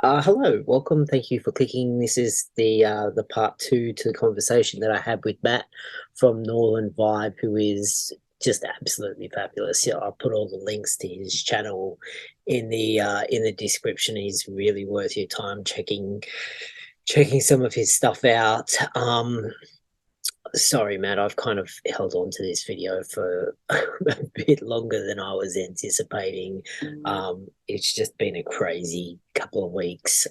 Hello, welcome. Thank you for clicking. This is the part two to the conversation that I had with Matt from Northern Vibe, who is just absolutely fabulous. Yeah, I'll put all the links to his channel in the description. He's really worth your time checking some of his stuff out. Sorry, Matt, I've kind of held on to this video for a bit longer than I was anticipating. It's just been a crazy couple of weeks,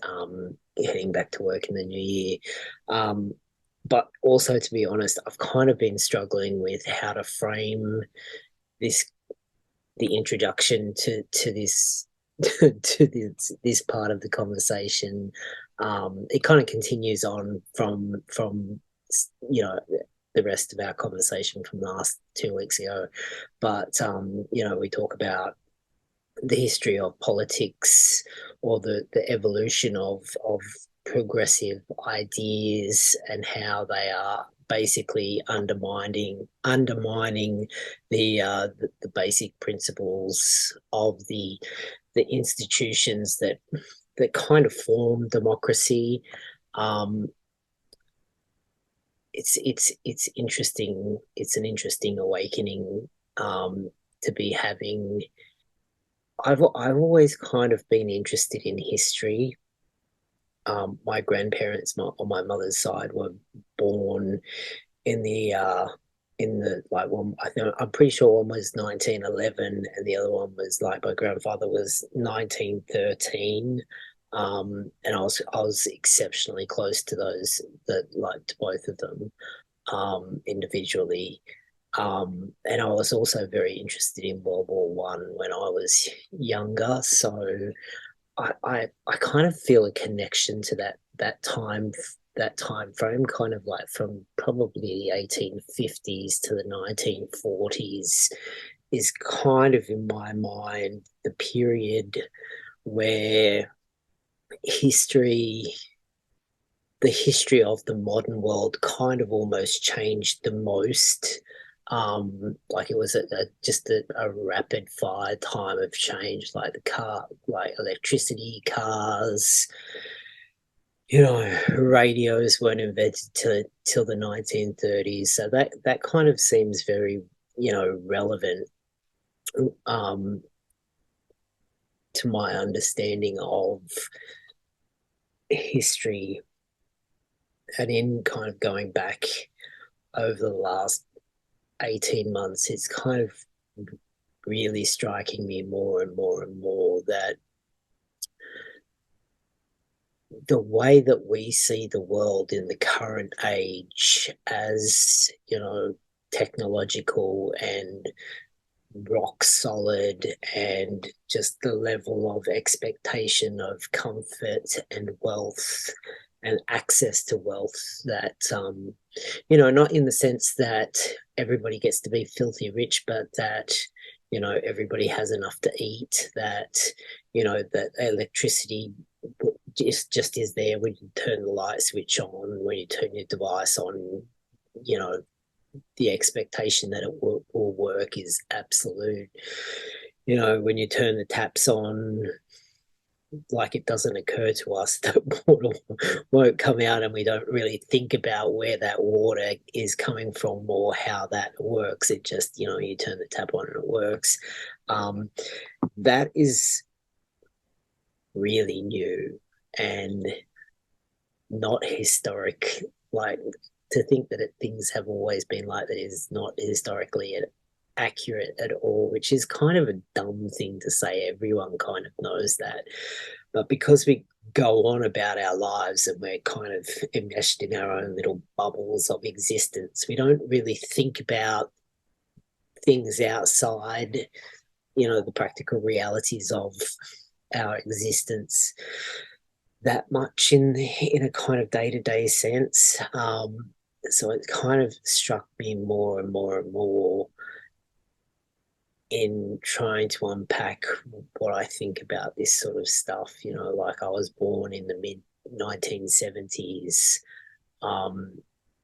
heading back to work in the new year. Um, but also, to be honest, I've kind of been struggling with how to frame this, the introduction to this to this part of the conversation. It kind of continues on from you know the rest of our conversation from last 2 weeks ago. But we talk about the history of politics or the evolution of progressive ideas and how they are basically undermining the basic principles of the institutions that kind of form democracy. Um, it's interesting. It's an interesting awakening to be having. I've always kind of been interested in history. My grandparents, on my mother's side, were born in the like one. I think I'm pretty sure one was 1911, and the other one was like my grandfather was 1913. And I was exceptionally close to those that like to both of them individually. And I was also very interested in World War One when I was younger. So I kind of feel a connection to that time frame, kind of like from probably the 1850s to the 1940s, is kind of in my mind the period where history the history of the modern world kind of almost changed the most. Like it was just a rapid fire time of change, like like electricity, cars, radios weren't invented till the 1930s. So that kind of seems very, relevant um, to my understanding of history, and in kind of going back over the last 18 months, it's kind of really striking me more and more and more that the way that we see the world in the current age as, technological and rock solid, and just the level of expectation of comfort and wealth and access to wealth that not in the sense that everybody gets to be filthy rich, but that everybody has enough to eat, that that electricity just is there when you turn the light switch on, when you turn your device on. you know the expectation that it will work is absolute. When you turn the taps on, like it doesn't occur to us that water won't come out, and we don't really think about where that water is coming from or how that works. It just, you turn the tap on and it works. Um, that is really new and not historic. Like, to think that things have always been like that is not historically accurate at all, which is kind of a dumb thing to say. Everyone kind of knows that. But because we go on about our lives and we're kind of enmeshed in our own little bubbles of existence, we don't really think about things outside, the practical realities of our existence that much in a kind of day-to-day sense. So it kind of struck me more and more and more in trying to unpack what I think about this sort of stuff. Like, I was born in the mid 1970s.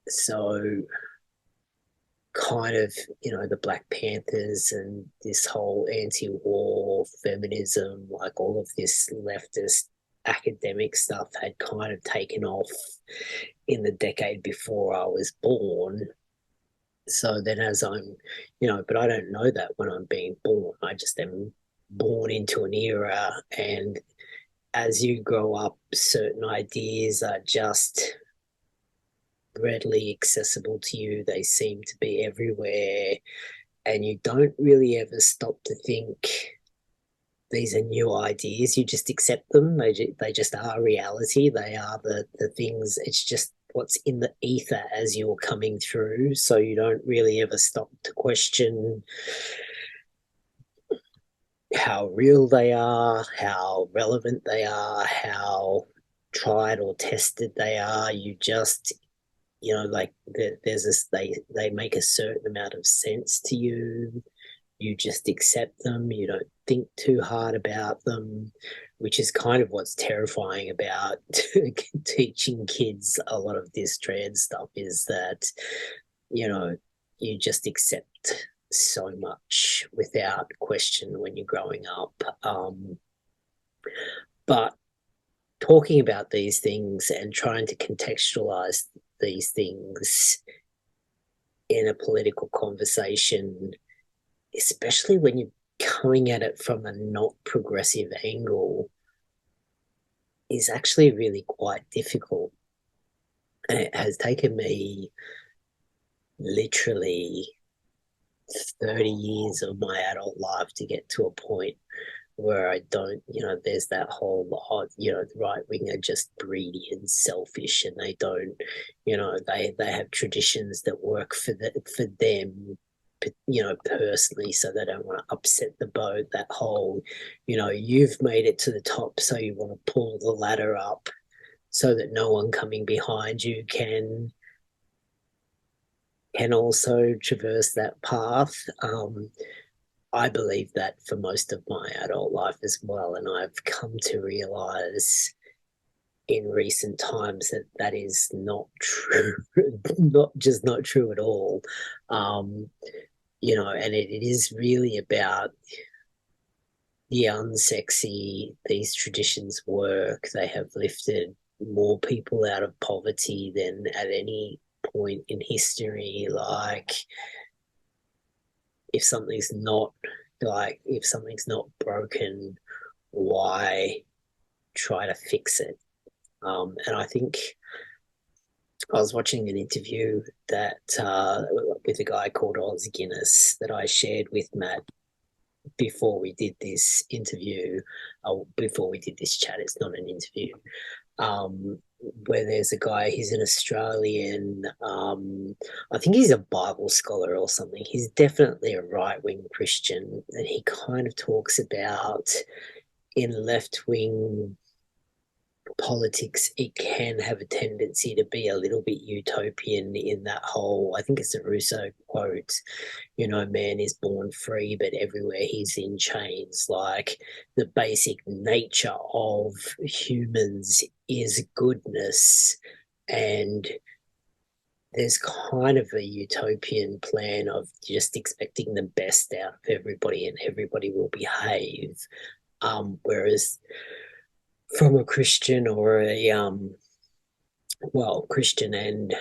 So kind of, the Black Panthers and this whole anti-war feminism, like all of this leftist academic stuff had kind of taken off in the decade before I was born. So then as I'm, but I don't know that when I'm being born. I just am born into an era, and as you grow up, certain ideas are just readily accessible to you. They seem to be everywhere, and you don't really ever stop to think these are new ideas. You just accept them. They just are reality. They are the things. It's just what's in the ether as you're coming through. So you don't really ever stop to question how real they are, how relevant they are, how tried or tested they are. You just, like there's this, they make a certain amount of sense to you. You just accept them. You don't think too hard about them, which is kind of what's terrifying about teaching kids a lot of this trans stuff, is that, you know, you just accept so much without question when you're growing up. But talking about these things and trying to contextualize these things in a political conversation, especially when you're coming at it from a not progressive angle, is actually really quite difficult. And it has taken me literally 30 years of my adult life to get to a point where I don't, there's that whole, the right wing are just greedy and selfish, and they don't, they have traditions that work for them, personally, so they don't want to upset the boat. That whole, you've made it to the top, so you want to pull the ladder up so that no one coming behind you can also traverse that path. I believe that for most of my adult life as well, and I've come to realize in recent times that that is not true, not true at all. Um, and it is really about the unsexy. These traditions work. They have lifted more people out of poverty than at any point in history. Like, if something's not if something's not broken, why try to fix it? And I think I was watching an interview that with a guy called Oz Guinness that I shared with Matt before we did this interview, before we did this chat. It's not an interview. Where there's a guy, he's an Australian, I think he's a Bible scholar or something. He's definitely a right-wing Christian, and he kind of talks about in left-wing politics, it can have a tendency to be a little bit utopian in that whole, I think it's a Rousseau quote, man is born free, but everywhere he's in chains. Like, the basic nature of humans is goodness, and there's kind of a utopian plan of just expecting the best out of everybody and everybody will behave. Whereas from a Christian or a Christian and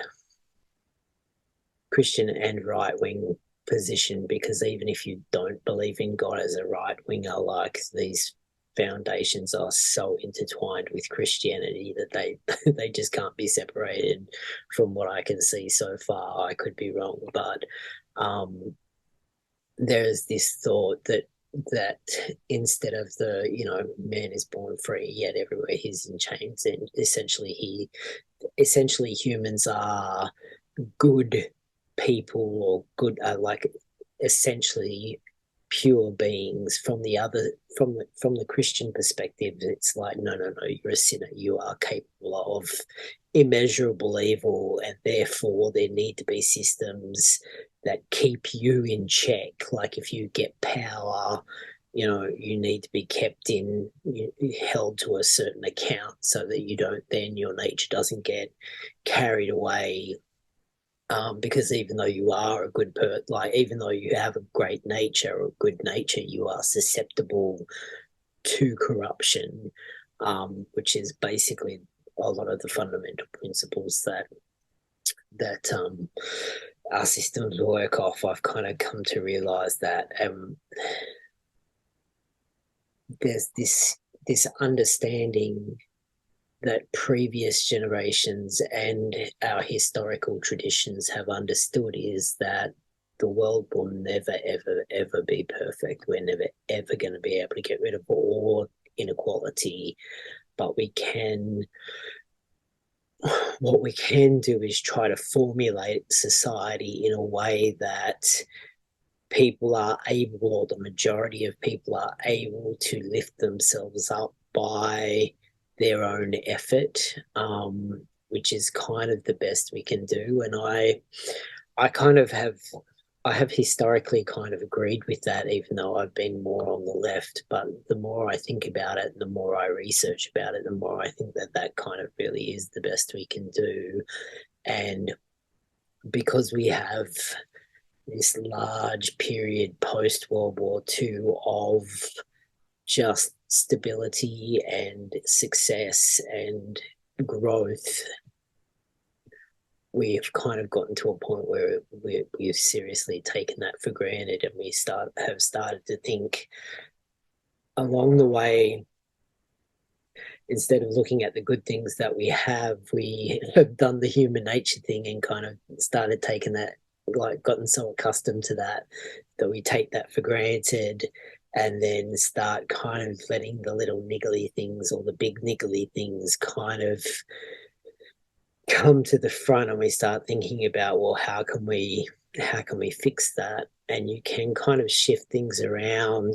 right wing position, because even if you don't believe in God as a right winger, like, these foundations are so intertwined with Christianity that they just can't be separated from what I can see so far. I could be wrong, but there's this thought that instead of the, man is born free yet everywhere he's in chains, and essentially humans are good people, or good, like, essentially pure beings. From the Christian perspective, it's like, no, you're a sinner. You are capable of immeasurable evil, and therefore there need to be systems that keep you in check. Like, if you get power, you need to be held to a certain account, so that your nature doesn't get carried away. Because even though you are a good person, like, even though you have a great nature or good nature, you are susceptible to corruption. which is basically a lot of the fundamental principles that our systems work off. I've kind of come to realize that there's this understanding that previous generations and our historical traditions have understood is that the world will never, ever, ever be perfect. We're never, ever going to be able to get rid of all inequality, but what we can do is try to formulate society in a way that people are able, or the majority of people are able to lift themselves up by their own effort, which is kind of the best we can do. And I kind of I have historically kind of agreed with that, even though I've been more on the left. But the more I think about it, the more I research about it, the more I think that that kind of really is the best we can do. And because we have this large period post World War II of just stability and success and growth, we've kind of gotten to a point where we've seriously taken that for granted, and we have started to think along the way, instead of looking at the good things that we have done the human nature thing and kind of started taking that, like gotten so accustomed to that we take that for granted, and then start kind of letting the little niggly things or the big niggly things kind of come to the front, and we start thinking about, well, how can we fix that? And you can kind of shift things around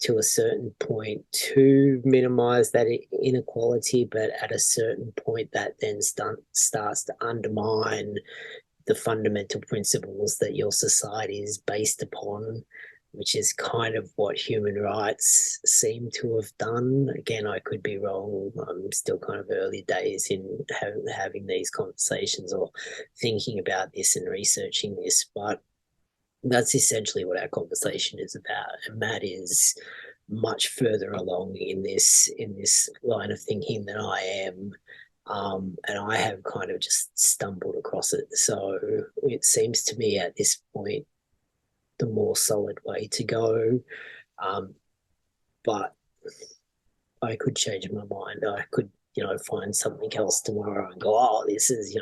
to a certain point to minimize that inequality, but at a certain point that then starts to undermine the fundamental principles that your society is based upon, which is kind of what human rights seem to have done. Again, I could be wrong. I'm still kind of early days in having these conversations or thinking about this and researching this, but that's essentially what our conversation is about. And Matt is much further along in this line of thinking than I am. And I have kind of just stumbled across it. So it seems to me at this point the more solid way to go. But I could change my mind. I could, find something else tomorrow and go, oh, this is,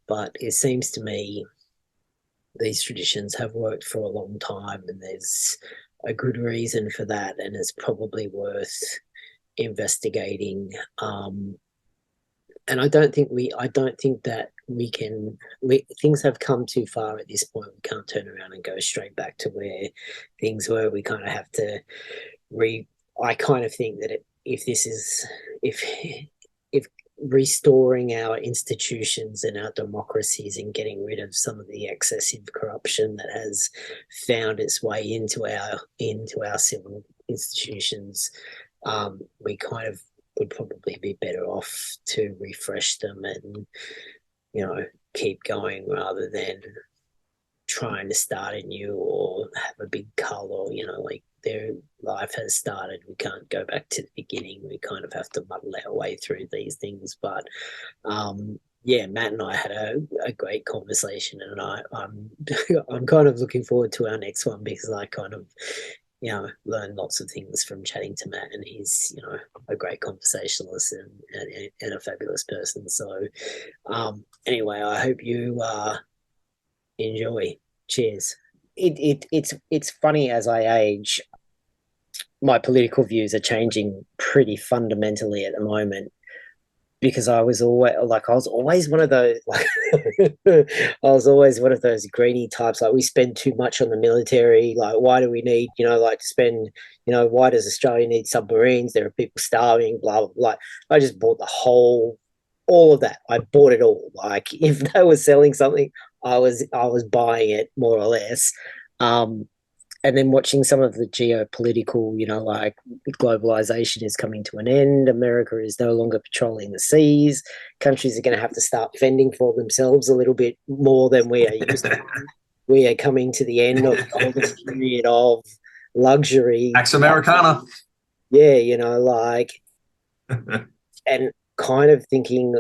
but it seems to me these traditions have worked for a long time, and there's a good reason for that, and it's probably worth investigating. And I don't think that things have come too far at this point. We can't turn around and go straight back to where things were. We kind of have to I kind of think that if if restoring our institutions and our democracies and getting rid of some of the excessive corruption that has found its way into our civil institutions, we kind of would probably be better off to refresh them and keep going rather than trying to start anew or have a big cull, or like their life has started. We can't go back to the beginning. We kind of have to muddle our way through these things. But yeah, Matt and I had a great conversation, and I'm kind of looking forward to our next one, because I kind of learned lots of things from chatting to Matt, and he's a great conversationalist and a fabulous person. So anyway, I hope you enjoy. Cheers. It's funny, as I age, my political views are changing pretty fundamentally at the moment, because I was always one of those greedy types. Like, we spend too much on the military. Like, why do we need to spend, why does Australia need submarines? There are people starving, blah blah blah. I just bought all of that. I bought it all. Like, if they were selling something, I was buying it, more or less. And then watching some of the geopolitical, like globalization is coming to an end. America is no longer patrolling the seas. Countries are going to have to start fending for themselves a little bit more than we are used to. We are coming to the end of the golden period of luxury. Pax Americana. Yeah, like and kind of thinking,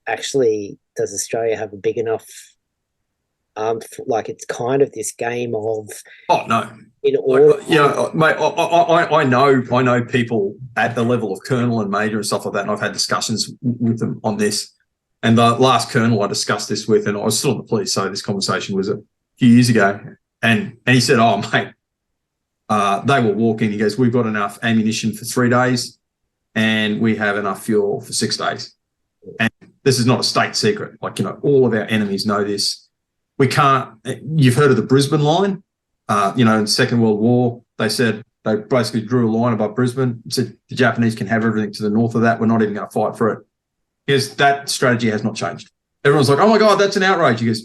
actually, does Australia have a big enough like it's kind of this game of Oh no. in Like, order mate, I know people at the level of colonel and major and stuff like that, and I've had discussions with them on this. And the last colonel I discussed this with, and I was still in the police, so this conversation was a few years ago, and he said, "Oh, mate, they were walking." He goes, "We've got enough ammunition for 3 days, and we have enough fuel for 6 days." And this is not a state secret. Like, all of our enemies know this. We can't. You've heard of the Brisbane line? In the Second World War, they said they basically drew a line above Brisbane, said the Japanese can have everything to the north of that. We're not even going to fight for it. Because that strategy has not changed. Everyone's like, "Oh my God, that's an outrage." He goes,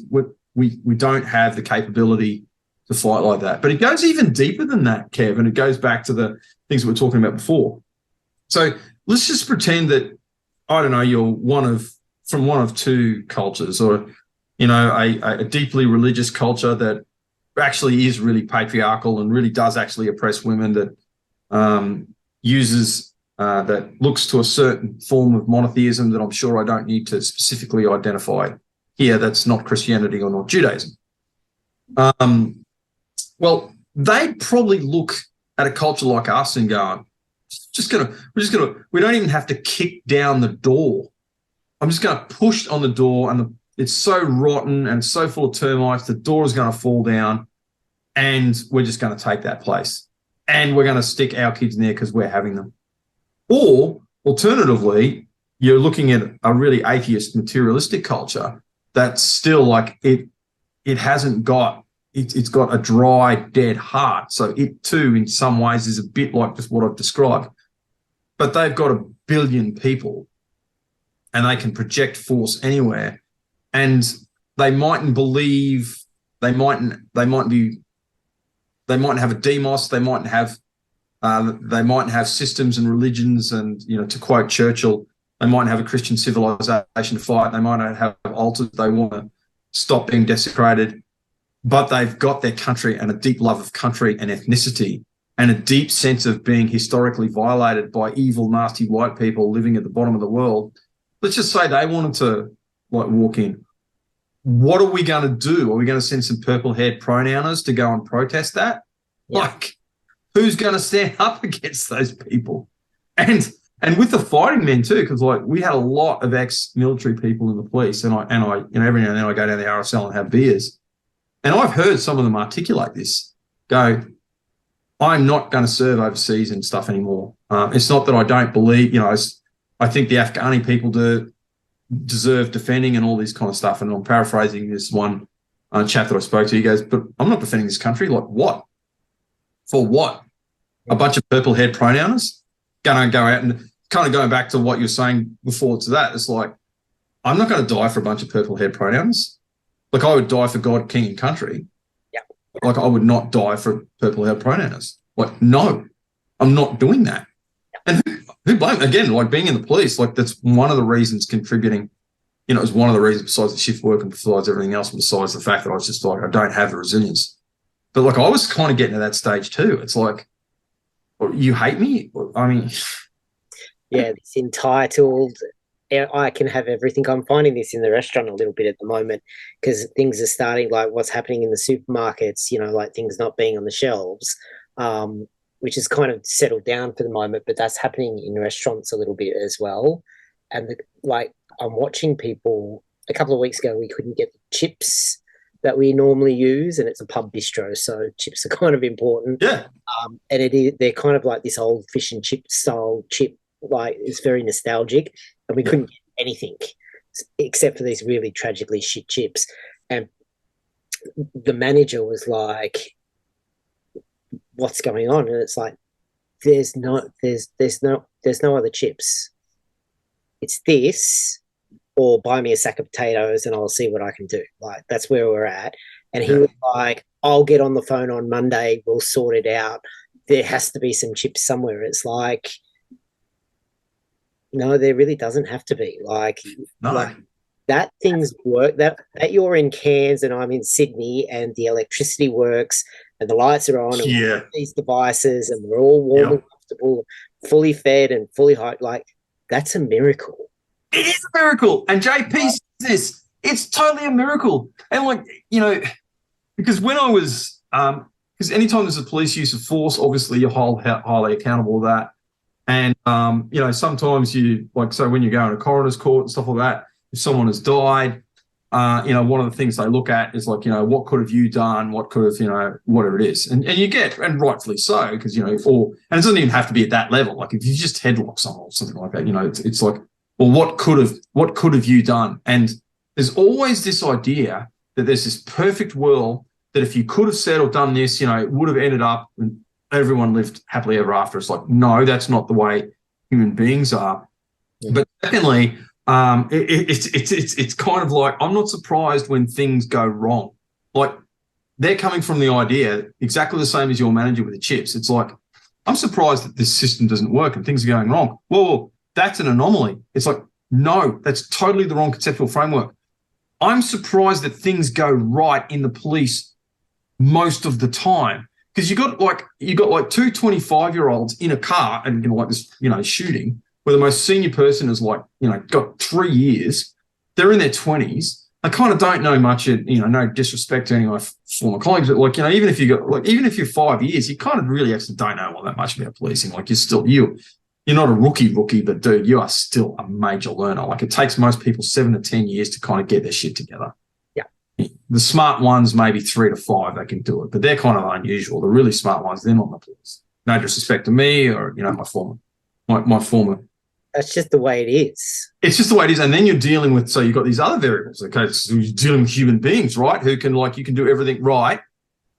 we don't have the capability to fight like that. But it goes even deeper than that, Kev, and it goes back to the things we were talking about before. So let's just pretend that, I don't know, you're from one of two cultures, or a deeply religious culture that actually is really patriarchal and really does actually oppress women, that uses that looks to a certain form of monotheism that I'm sure I don't need to specifically identify here. That's not Christianity or not Judaism. Well, they probably look at a culture like us and go, we don't even have to kick down the door. I'm just going to push on the door, and it's so rotten and so full of termites, the door is going to fall down, and we're just going to take that place. And we're going to stick our kids in there because we're having them. Or alternatively, you're looking at a really atheist, materialistic culture that's still like it's got a dry, dead heart. So it too, in some ways, is a bit like just what I've described. But they've got 1 billion people, and they can project force anywhere. And they mightn't believe, they mightn't have a demos, they mightn't have systems and religions, and to quote Churchill, they mightn't have a Christian civilization to fight. They might not have altars. They want to stop being desecrated, but they've got their country and a deep love of country and ethnicity, and a deep sense of being historically violated by evil, nasty white people living at the bottom of the world. Let's just say they wanted to walk in. What are we going to do? Are we going to send some purple-haired pronouners to go and protest that? Yeah. Who's going to stand up against those people? And with the fighting men too, because we had a lot of ex-military people in the police, and I every now and then I go down the RSL and have beers, and I've heard some of them articulate this. Go, I'm not going to serve overseas and stuff anymore. It's not that I don't believe, I think the Afghani people deserve defending and all this kind of stuff. And I'm paraphrasing this one chap that I spoke to. He goes, "But I'm not defending this country. Like what? For what? A bunch of purple-haired pronouners going to go out and kind of going back to what you're saying before to that. It's like, I'm not going to die for a bunch of purple-haired pronouners. Like I would die for God, King, and country. Yeah. Like I would not die for purple-haired pronouners. Like, no, I'm not doing that." And who blame? Again, being in the police, that's one of the reasons contributing. It was one of the reasons besides the shift work and besides everything else, and besides the fact that I was just I don't have the resilience. But I was kind of getting to that stage too. It's like, you hate me? I mean, yeah, this entitled, I can have everything. I'm finding this in the restaurant a little bit at the moment, because things are starting, what's happening in the supermarkets, things not being on the shelves, which is kind of settled down for the moment, but that's happening in restaurants a little bit as well. And I'm watching people. A couple of weeks ago, we couldn't get the chips that we normally use, and it's a pub bistro, so chips are kind of important. Yeah. And they're kind of like this old fish and chip style chip, it's very nostalgic, and we couldn't get anything except for these really tragically shit chips. And the manager was like, "What's going on?" And it's like, there's no other chips. It's this, or buy me a sack of potatoes and I'll see what I can do. That's where we're at. And he was like, "I'll get on the phone on Monday. We'll sort it out. There has to be some chips somewhere." It's like, no, there really doesn't have to be. No. That things work, that you're in Cairns and I'm in Sydney, and the electricity works and the lights are on, and these devices, and we're all warm and comfortable, fully fed and fully hot. That's a miracle. It is a miracle. And JP says this. It's totally a miracle. And like, you know, because when I was, because anytime there's a police use of force, obviously you're highly accountable to that. And, you know, sometimes you, like, so when you go in a coroner's court and stuff like that, if someone has died, you know, one of the things they look at is like, you know, what could have you done? What could have, you know, whatever it is. And you get, and rightfully so, because, you know, and it doesn't even have to be at that level. Like if you just headlock someone or something like that, you know, it's like, well, what could have you done? And there's always this idea that there's this perfect world that if you could have said or done this, you know, it would have ended up and everyone lived happily ever after. It's like, no, that's not the way human beings are. Yeah. But secondly, it's kind of like, I'm not surprised when things go wrong. Like they're coming from the idea exactly the same as your manager with the chips. It's like, I'm surprised that this system doesn't work and things are going wrong. Well, that's an anomaly. It's like, no, that's totally the wrong conceptual framework. I'm surprised that things go right in the police most of the time, because you got like two 25-year-olds in a car and, you know, like this, you know, shooting where the most senior person is like, you know, got 3 years. They're in their 20s. They kind of don't know much, you know, no disrespect to any of my former colleagues, but like, you know, even if you're 5 years, you kind of really actually don't know all that much about policing. Like you're not a rookie, but dude, you are still a major learner. Like it takes most people 7 to 10 years to kind of get their shit together. Yeah. The smart ones, maybe 3 to 5, they can do it, but they're kind of unusual. The really smart ones, they're not the police. No disrespect to me or, you know, my former. That's just the way it is. It's just the way it is. And then you're dealing with, so you've got these other variables, okay? So you're dealing with human beings, right? Who can, like, you can do everything right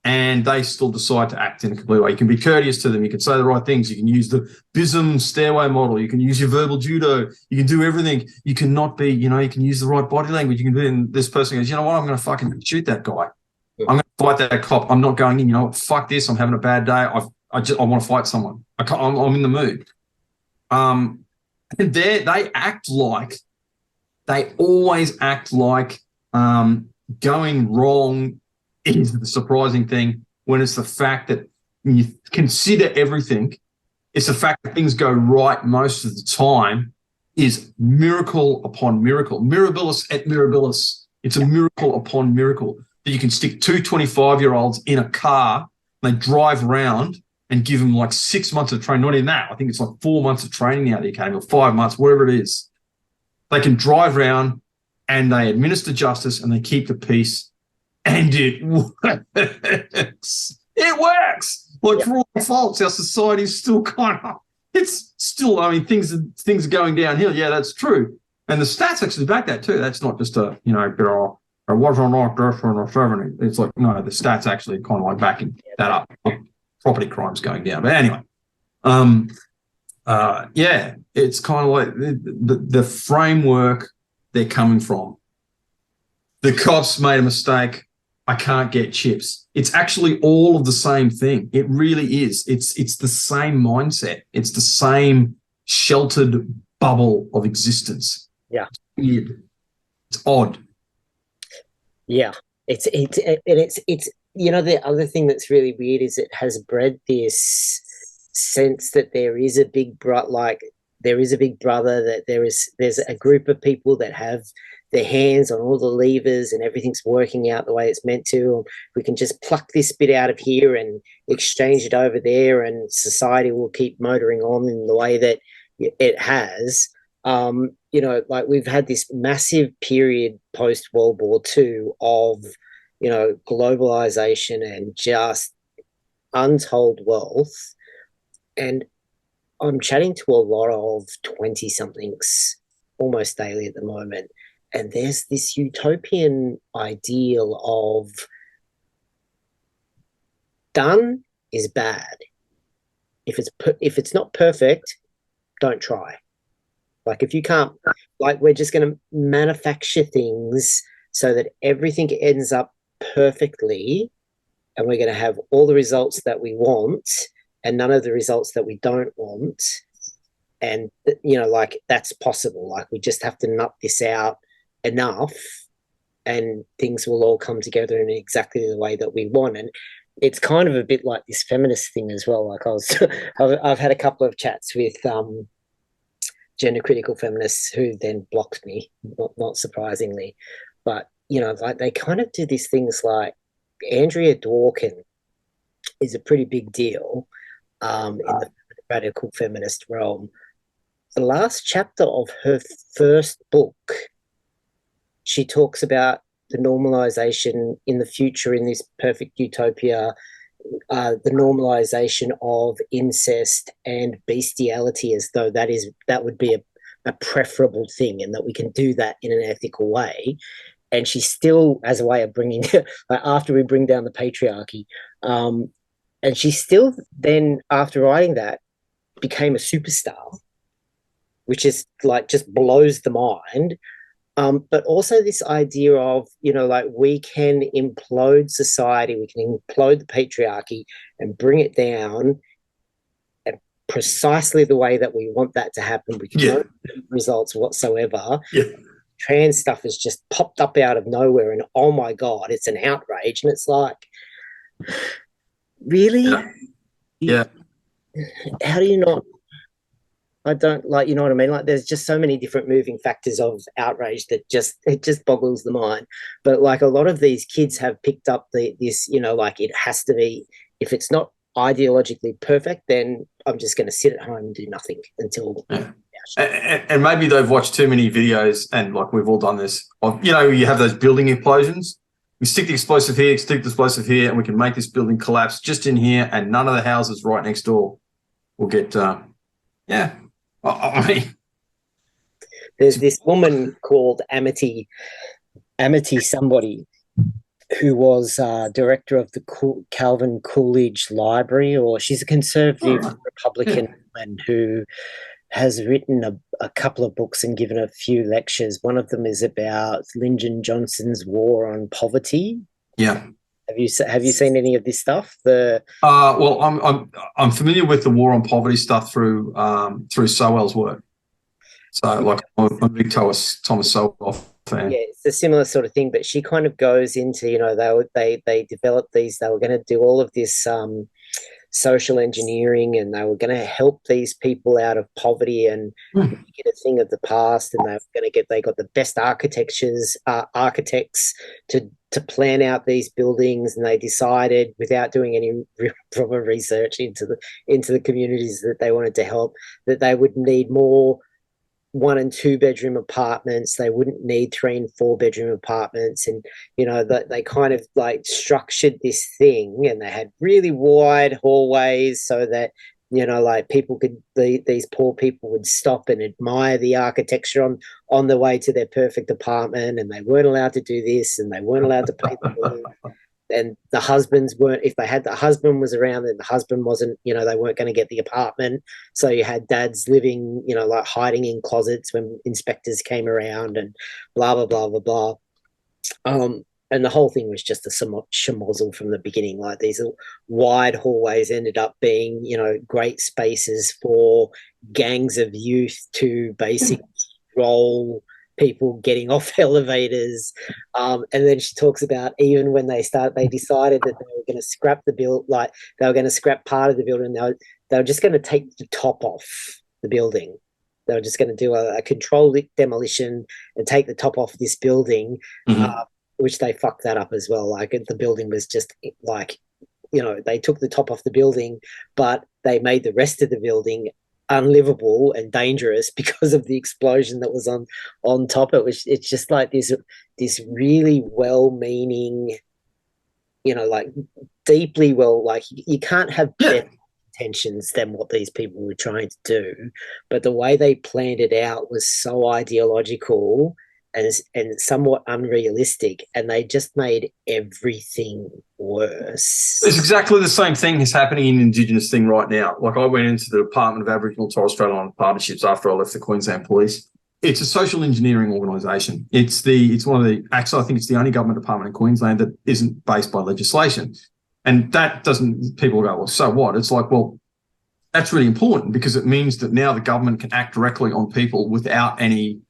and they still decide to act in a complete way. You can be courteous to them. You can say the right things. You can use the BISM stairway model. You can use your verbal judo. You can do everything. You cannot be, you know, you can use the right body language. You can be, and this person goes, you know what, I'm going to fucking shoot that guy. Yeah. I'm going to fight that cop. I'm not going in, you know what, fuck this. I'm having a bad day. I want to fight someone. I'm in the mood. And they always act like going wrong is the surprising thing, when it's the fact that when you consider everything, it's the fact that things go right most of the time is miracle upon miracle. Mirabilis et mirabilis. It's a miracle upon miracle that you can stick two 25-year-olds in a car and they drive around and give them like 6 months of training. Not in that. I think it's like 4 months of training now at the academy, or 5 months, whatever it is. They can drive around and they administer justice and they keep the peace. And it works. It works. Like, for all the faults, our society is still kind of, it's still, I mean, things are going downhill. Yeah, that's true. And the stats actually back that too. That's not just a, you know, I wasn't like this in the 70s. It's like, no, the stats actually kind of like backing that up. Property crimes going down. But anyway, yeah, it's kind of like the framework they're coming from. The cops made a mistake. I can't get chips. It's actually all of the same thing. It really is. It's the same mindset. It's the same sheltered bubble of existence. Yeah. It's weird. It's odd. Yeah. It's you know, the other thing that's really weird is it has bred this sense that there is a big brother, that there's a group of people that have their hands on all the levers and everything's working out the way it's meant to. We can just pluck this bit out of here and exchange it over there, and society will keep motoring on in the way that it has. You know, like we've had this massive period post World War II of, you know, globalization and just untold wealth. And I'm chatting to a lot of 20-somethings almost daily at the moment. And there's this utopian ideal of done is bad. If it's not perfect, don't try. Like if you can't, like we're just going to manufacture things so that everything ends up perfectly, and we're going to have all the results that we want and none of the results that we don't want. And, you know, like that's possible. Like we just have to nut this out enough and things will all come together in exactly the way that we want. And it's kind of a bit like this feminist thing as well. Like I've had a couple of chats with gender critical feminists who then blocked me, not surprisingly. But, like they kind of do these things like Andrea Dworkin is a pretty big deal in the radical feminist realm. The last chapter of her first book, she talks about the normalization in the future in this perfect utopia, the normalization of incest and bestiality, as though that would be a preferable thing, and that we can do that in an ethical way. And she still, as a way of bringing, like after we bring down the patriarchy, and she still then, after writing that, became a superstar, which is like just blows the mind. But also this idea of, like we can implode society, we can implode the patriarchy and bring it down and precisely the way that we want that to happen. We can no results whatsoever. Yeah. Trans stuff has just popped up out of nowhere and, oh my God, it's an outrage. And it's like, really? Yeah. How do you not? I don't like, you know what I mean? Like there's just so many different moving factors of outrage that it just boggles the mind. But like a lot of these kids have picked up this, like it has to be, if it's not ideologically perfect, then I'm just going to sit at home and do nothing until. Yeah. And maybe they've watched too many videos, and like we've all done this, you have those building implosions. We stick the explosive here, and we can make this building collapse just in here, and none of the houses right next door will get, I mean, there's this woman called Amity somebody, who was director of the Calvin Coolidge Library, or she's a conservative Republican woman who has written a couple of books and given a few lectures. One of them is about Lyndon Johnson's war on poverty. Yeah. Have you seen any of this stuff? Well, I'm familiar with the war on poverty stuff through Sowell's work. So, like, I'm a big Thomas Sowell fan. Yeah, it's a similar sort of thing, but she kind of goes into, they developed these. They were going to do all of this social engineering, and they were going to help these people out of poverty and get a thing of the past, and they got the best architects to plan out these buildings, and they decided, without doing any real proper research into the communities that they wanted to help, that they would need more 1 and 2 bedroom apartments. They wouldn't need 3 and 4 bedroom apartments. And, that they kind of like structured this thing, and they had really wide hallways so that, like people these poor people would stop and admire the architecture on the way to their perfect apartment. And they weren't allowed to do this, and they weren't allowed to pay the bill. And the husbands weren't, if they had the husband was around, then the husband wasn't, they weren't going to get the apartment. So you had dads living, like hiding in closets when inspectors came around, and blah, blah, blah, blah, blah. And the whole thing was just a schmozzle from the beginning. Like these wide hallways ended up being, great spaces for gangs of youth to basically roll people getting off elevators. And then she talks about even when they decided that they were going to scrap the build, like they were going to scrap part of the building. They were just going to take the top off the building. They were just going to do a controlled demolition and take the top off this building, which they fucked that up as well. Like the building was just like, they took the top off the building, but they made the rest of the building unlivable and dangerous because of the explosion that was on top. It's just like this really well-meaning, like deeply well, like you can't have better intentions than what these people were trying to do, but the way they planned it out was so ideological and somewhat unrealistic, and they just made everything worse. It's exactly the same thing that's happening in Indigenous thing right now. Like I went into the Department of Aboriginal and Torres Strait Islander Partnerships after I left the Queensland Police. It's a social engineering organisation. It's one of the, actually I think it's the only government department in Queensland that isn't based by legislation. And that doesn't, people go, well, so what? It's like, well, that's really important because it means that now the government can act directly on people without any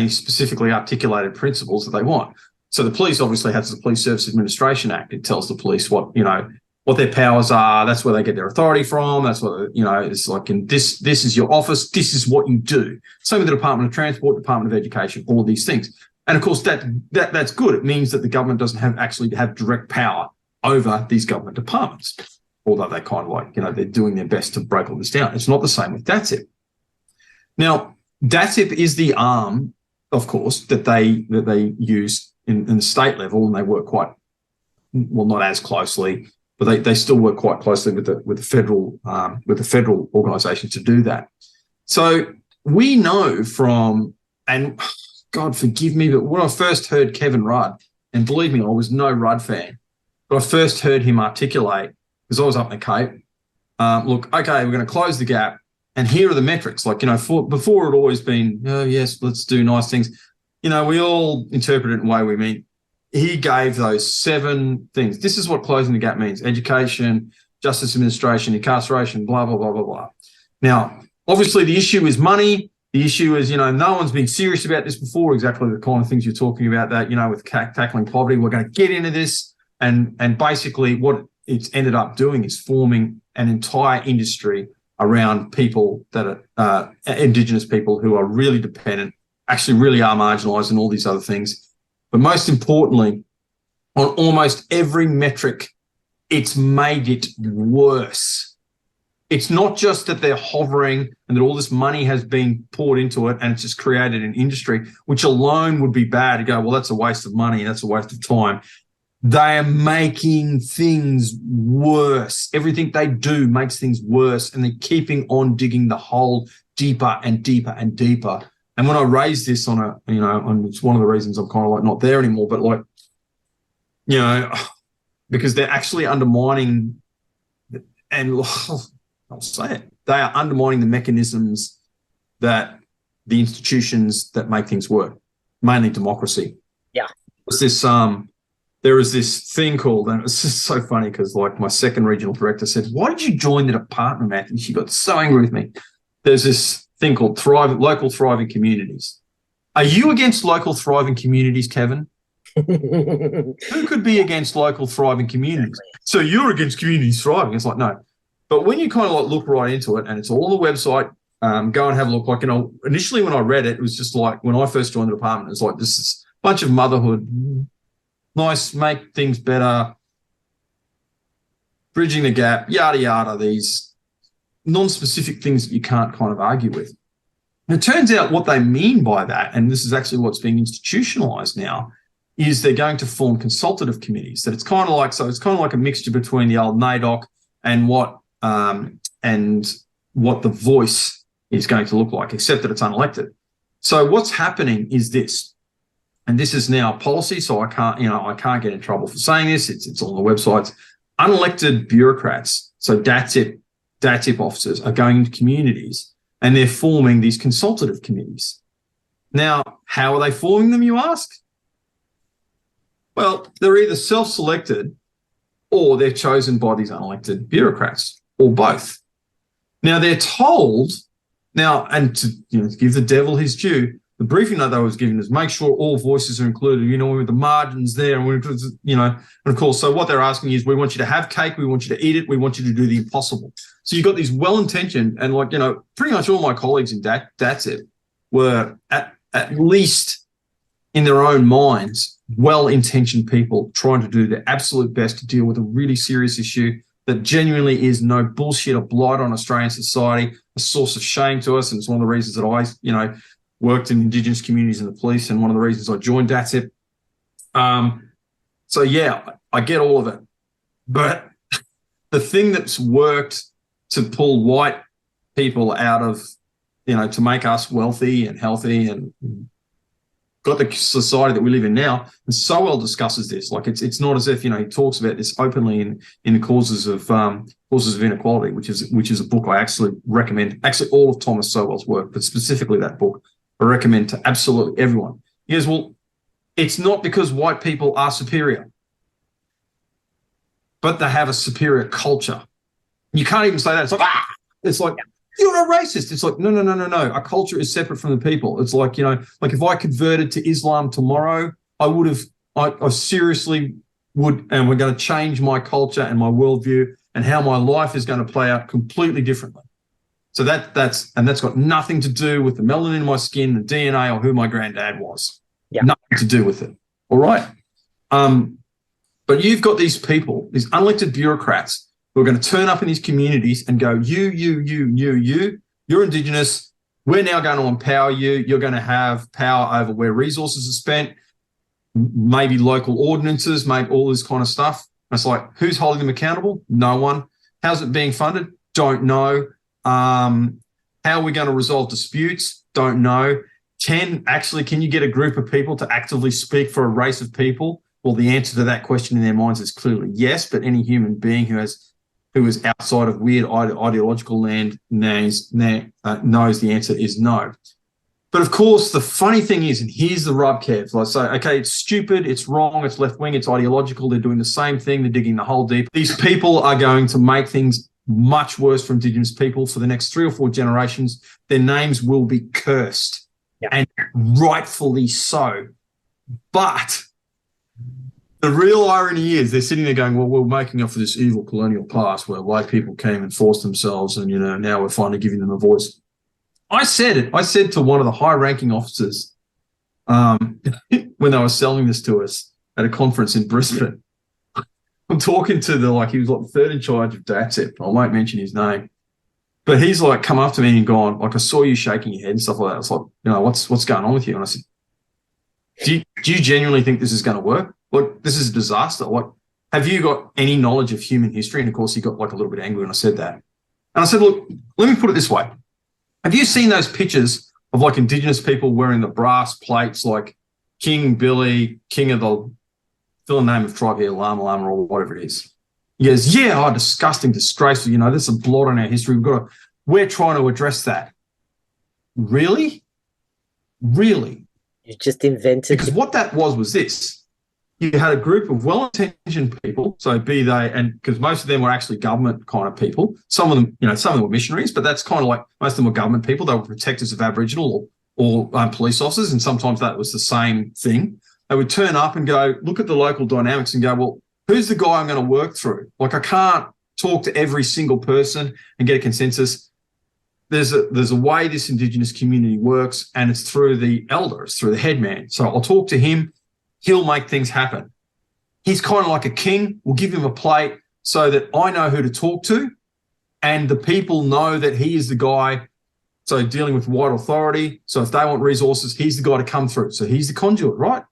specifically articulated principles that they want. So the police obviously has the Police Service Administration Act. It tells the police what, what their powers are. That's where they get their authority from. That's what, it's like, in this is your office. This is what you do. Same with the Department of Transport, Department of Education, all of these things. And of course, that's good. It means that the government doesn't actually have direct power over these government departments, although they kind of they're doing their best to break all this down. It's not the same with DATSIP. Now, DATSIP is the arm, of course, that they use in the state level, and they work quite well, not as closely, but they still work quite closely with the federal organisation to do that. So we know from, and God forgive me, but when I first heard Kevin Rudd, and believe me, I was no Rudd fan, but I first heard him articulate, because I was up in the Cape, look, okay, we're going to close the gap, and here are the metrics. Before it always been, oh, yes, let's do nice things. We all interpret it in a way we mean. He gave those 7 things. This is what closing the gap means: education, justice administration, incarceration, blah, blah, blah, blah, blah. Now, obviously, the issue is money. The issue is, no one's been serious about this before, exactly the kind of things you're talking about, that, with tackling poverty. We're going to get into this. And basically what it's ended up doing is forming an entire industry around people that are Indigenous people who are really dependent, actually really are marginalised, and all these other things. But most importantly, on almost every metric, it's made it worse. It's not just that they're hovering and that all this money has been poured into it and it's just created an industry, which alone would be bad. To go, well, that's a waste of money, that's a waste of time. They are making things worse. Everything they do makes things worse, and they're keeping on digging the hole deeper and deeper and deeper. And when I raised this it's one of the reasons I'm kind of not there anymore, but because they're actually undermining, and I'll say it, they are undermining the mechanisms that the institutions that make things work, mainly democracy. Yeah. There was this thing called, and it was just so funny because my second regional director said, "Why did you join the department, Matthew?" She got so angry with me. There's this thing called local thriving communities. Are you against local thriving communities, Kevin? Who could be against local thriving communities? So you're against communities thriving. It's like, no. But when you kind of look right into it, and it's all on the website, go and have a look. Initially when I read it, it was just like, when I first joined the department, it was like, this is a bunch of motherhood, nice, make things better, bridging the gap, yada, yada, these non-specific things that you can't kind of argue with. And it turns out what they mean by that, and this is actually what's being institutionalized now, is they're going to form consultative committees. That it's kind of like a mixture between the old NAIDOC and what the voice is going to look like, except that it's unelected. So what's happening is this, and this is now policy, so I can't get in trouble for saying this. It's on the websites. Unelected bureaucrats, so DATSIP officers, are going into communities and they're forming these consultative committees. Now, how are they forming them, you ask? Well, they're either self-selected or they're chosen by these unelected bureaucrats, or both. Now, they're told, and to give the devil his due, the briefing note they was given is make sure all voices are included, with the margins there, and of course, so what they're asking is, we want you to have cake, we want you to eat it, we want you to do the impossible. So you've got these well-intentioned, and pretty much all my colleagues in DATSIP were at least in their own minds, well-intentioned people trying to do their absolute best to deal with a really serious issue that genuinely is no bullshit, a blight on Australian society, a source of shame to us. And it's one of the reasons that I, worked in Indigenous communities in the police, and one of the reasons I joined DATSIP. So yeah, I get all of it. But the thing that's worked to pull white people out of, to make us wealthy and healthy and got the society that we live in now, and so well discusses this. It's not as if, he talks about this openly in the causes of inequality, which is a book I actually recommend. Actually, all of Thomas Sowell's work, but specifically that book, I recommend to absolutely everyone. He goes, well, it's not because white people are superior, but they have a superior culture. You can't even say that. It's like, you're a racist. It's like, no. Our culture is separate from the people. It's like, if I converted to Islam tomorrow, I seriously and we're going to change my culture and my worldview and how my life is going to play out completely differently. So that's got nothing to do with the melanin in my skin, the DNA, or who my granddad was. Yeah. Nothing to do with it. All right. But you've got these people, these unelected bureaucrats, who are going to turn up in these communities and go, you're Indigenous. We're now going to empower you. You're going to have power over where resources are spent, maybe local ordinances, make all this kind of stuff. And it's like, who's holding them accountable? No one. How's it being funded? Don't know. How are we going to resolve disputes? Don't know. Can you get a group of people to actively speak for a race of people? Well, the answer to that question in their minds is clearly yes, but any human being who is outside of weird ideological land knows the answer is no. But of course, the funny thing is, and here's the rub, Kev, I say, okay, it's stupid, it's wrong, it's left-wing, it's ideological, they're doing the same thing, they're digging the hole deep. These people are going to make things much worse for Indigenous people for the next 3 or 4 generations. Their names will be cursed, and rightfully so. But the real irony is they're sitting there going, well, we're making up for this evil colonial past where white people came and forced themselves and, now we're finally giving them a voice. I said to one of the high-ranking officers when they were selling this to us at a conference in Brisbane, I'm talking to he was like the third in charge of DATSEP. I won't mention his name. But he's like come up to me and gone, I saw you shaking your head and stuff like that. I was like, what's going on with you? And I said, do you genuinely think this is going to work? Look, this is a disaster. Have you got any knowledge of human history? And of course, he got a little bit angry when I said that. And I said, look, let me put it this way. Have you seen those pictures of Indigenous people wearing the brass plates like King Billy, King of the, fill the name of tribe here, Lama or whatever it is? He goes, yeah, disgusting, disgraceful. There's a blot on our history. We're trying to address that. Really? Really? You just invented. Because what that was this. You had a group of well-intentioned people, so be they, and because most of them were actually government kind of people. Some of them, some of them were missionaries, but that's kind of like most of them were government people. They were protectors of Aboriginal or police officers, and sometimes that was the same thing. They would turn up and go, look at the local dynamics and go, well, who's the guy I'm going to work through? I can't talk to every single person and get a consensus. There's a way this Indigenous community works, and it's through the elders, through the head man. So I'll talk to him. He'll make things happen. He's kind of like a king. We'll give him a plate so that I know who to talk to, and the people know that he is the guy. So dealing with white authority. So if they want resources, he's the guy to come through. So he's the conduit, right?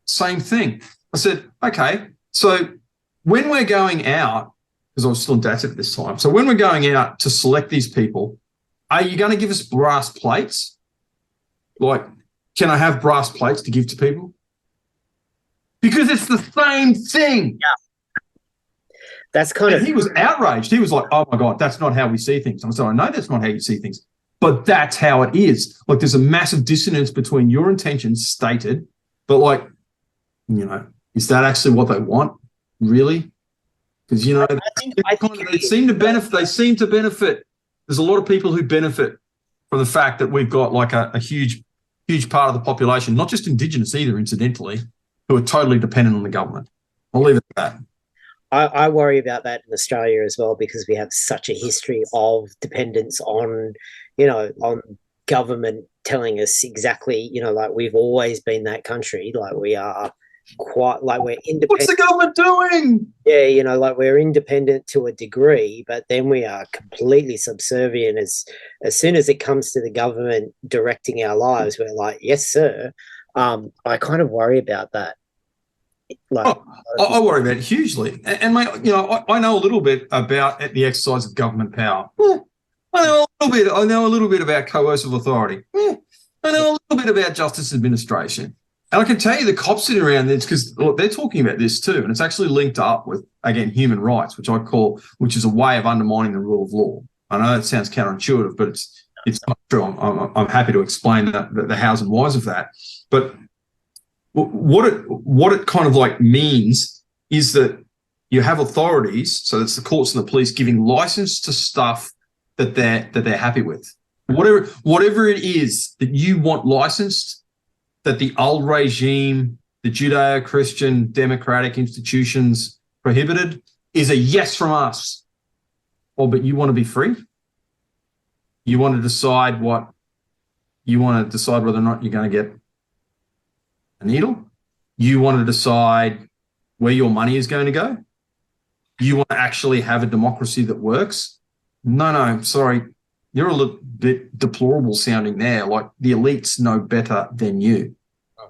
Same thing. I said, okay, so when we're going out, because I was still in DATSEP at this time, so when we're going out to select these people, are you going to give us brass plates? Can I have brass plates to give to people? Because it's the same thing. Yeah. That's kind of... He was outraged. He was like, oh, my God, that's not how we see things. I said, I know that's not how you see things, but that's how it is. There's a massive dissonance between your intentions stated, but, is that actually what they want? Really? Because, they seem to benefit. They seem to benefit. There's a lot of people who benefit from the fact that we've got, a huge part of the population, not just Indigenous either, incidentally, who are totally dependent on the government. I'll leave it at that. I worry about that in Australia as well, because we have such a history of dependence on, on government telling us exactly, we've always been that country. We are quite, we're independent. What's the government doing? Yeah, we're independent to a degree, but then we are completely subservient as soon as it comes to the government directing our lives. We're like, yes, sir. I kind of worry about that. I worry about it hugely. And mate, I know a little bit about the exercise of government power. I know a little bit about coercive authority. I know a little bit about justice administration. And I can tell you the cops sitting around this, because they're talking about this too, and it's actually linked up with, again, human rights, which is a way of undermining the rule of law. I know that sounds counterintuitive, but it's not true. I'm happy to explain the hows and whys of that. But what it kind of means is that you have authorities, so that's the courts and the police, giving license to stuff that they're happy with. Whatever it is that you want licensed, that the old regime the Judeo-Christian democratic institutions prohibited is a yes from us. Oh, but you want to be free? You want to decide what you want to decide whether or not you're going to get a needle? You want to decide where your money is going to go? You want to actually have a democracy that works? No, sorry. You're a little bit deplorable sounding there. Like the elites know better than you.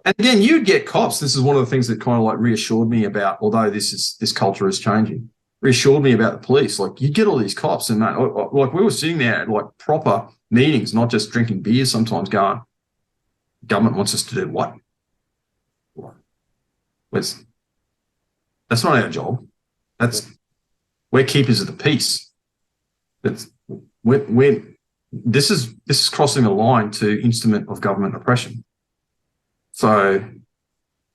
And again, you'd get cops. This is one of the things that kind of like reassured me about, although this culture is changing, reassured me about the police. Like you get all these cops and man, like we were sitting there at like proper meetings, not just drinking beer sometimes going, government wants us to do what? That's not our job. We're keepers of the peace. This is crossing a line to instrument of government oppression. So,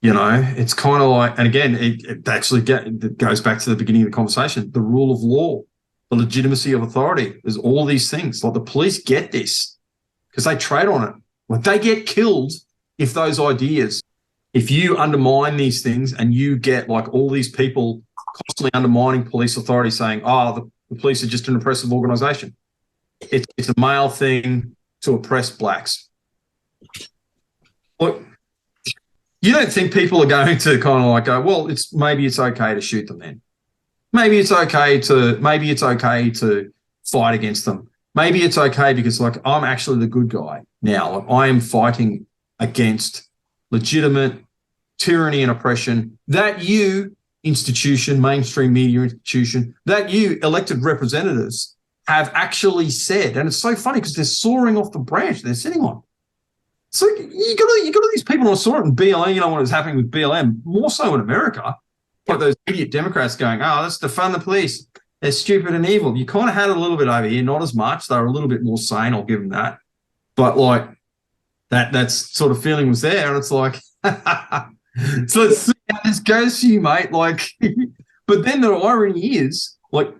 it's kind of like, and again, it actually it goes back to the beginning of the conversation, the rule of law, the legitimacy of authority. There's all these things. Like the police get this because they trade on it. Like they get killed if those ideas, if you undermine these things and you get like all these people constantly undermining police authority saying, the police are just an oppressive organisation. It's a male thing to oppress blacks. Look, you don't think people are going to kind of like go, well, maybe it's okay to shoot them then. Maybe it's okay to fight against them. Maybe it's okay because like I'm actually the good guy now. Like, I am fighting against legitimate tyranny and oppression that you institution, mainstream media institution, that you elected representatives have actually said. And it's so funny because they're soaring off the branch they're sitting on. So you got all these people who saw it in BLM, what was happening with BLM, more so in America, like those idiot Democrats going, let's defund the police. They're stupid and evil. You kind of had it a little bit over here, not as much. They were a little bit more sane, I'll give them that. But like that sort of feeling was there. And it's like, so let's see how this goes for you, mate. Like, but then the irony is, like,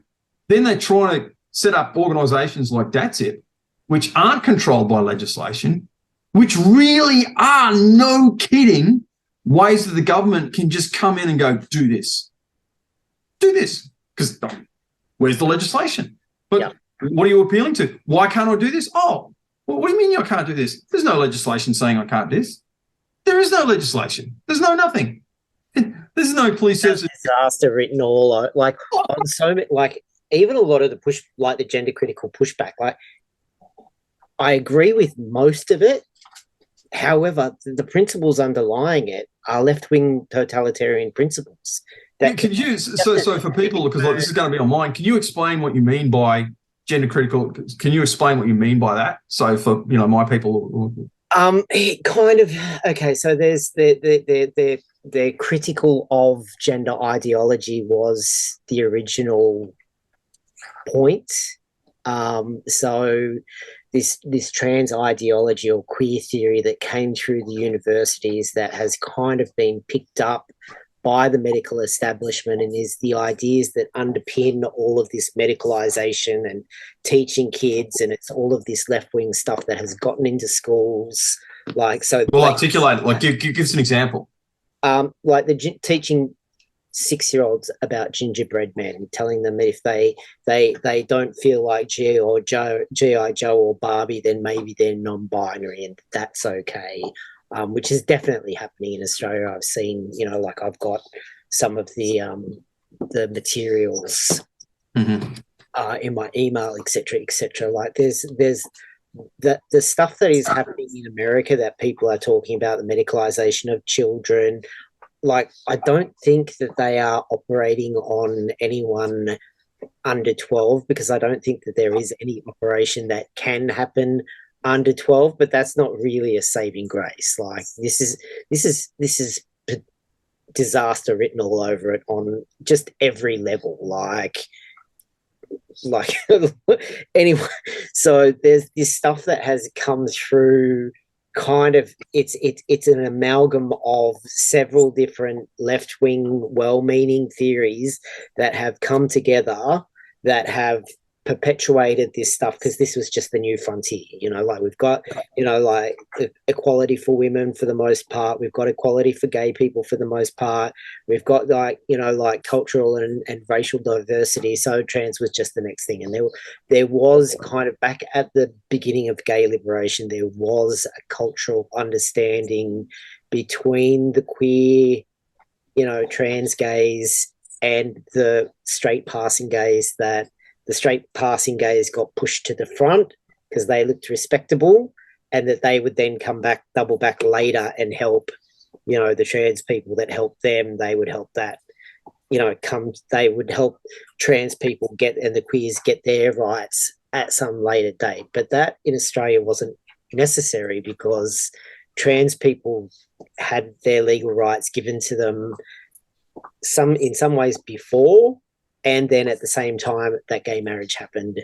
then they try to set up organisations like That's It, which aren't controlled by legislation, which really are, no kidding, ways that the government can just come in and go, do this. Because where's the legislation? But what are you appealing to? Why can't I do this? Oh, well, what do you mean I can't do this? There's no legislation saying I can't do this. There is no legislation. There's nothing. There's no police service. Disaster written all over, like on so many, like even a lot of the the gender critical pushback. Like I agree with most of it. However, the principles underlying it are left-wing totalitarian principles. So for people, because like this is going to be online, can you explain what you mean by gender critical? Can you explain what you mean by that? So for my people. It kind of okay. So there's the critical of gender ideology was the original point. So this trans ideology or queer theory that came through the universities that has kind of been picked up by the medical establishment and is the ideas that underpin all of this medicalization and teaching kids, and it's all of this left-wing stuff that has gotten into schools. Articulate it. Like give us an example. Like teaching 6-year-olds about gingerbread men, telling them if they don't feel like G.I. Joe or Barbie, then maybe they're non-binary and that's okay. Which is definitely happening in Australia. I've seen, like I've got some of the materials in my email, etc. Like there's the stuff that is happening in America that people are talking about, the medicalization of children. Like I don't think that they are operating on anyone under 12 because I don't think that there is any operation that can happen under 12, but that's not really a saving grace. Like this is disaster written all over it on just every level. Like anyway, so there's this stuff that has come through. Kind of, it's an amalgam of several different left-wing, well-meaning theories that have come together that have perpetuated this stuff because this was just the new frontier. Like we've got, like equality for women for the most part. We've got equality for gay people for the most part. We've got like, like cultural and racial diversity. So trans was just the next thing. And there was kind of back at the beginning of gay liberation, there was a cultural understanding between the queer, trans gays and the straight passing gays that the straight passing gays got pushed to the front because they looked respectable, and that they would then come back, double back later and help, the trans people that helped them, they would help that, they would help trans people get, and the queers get their rights at some later date. But that in Australia wasn't necessary because trans people had their legal rights given to them in some ways before, and then at the same time that gay marriage happened,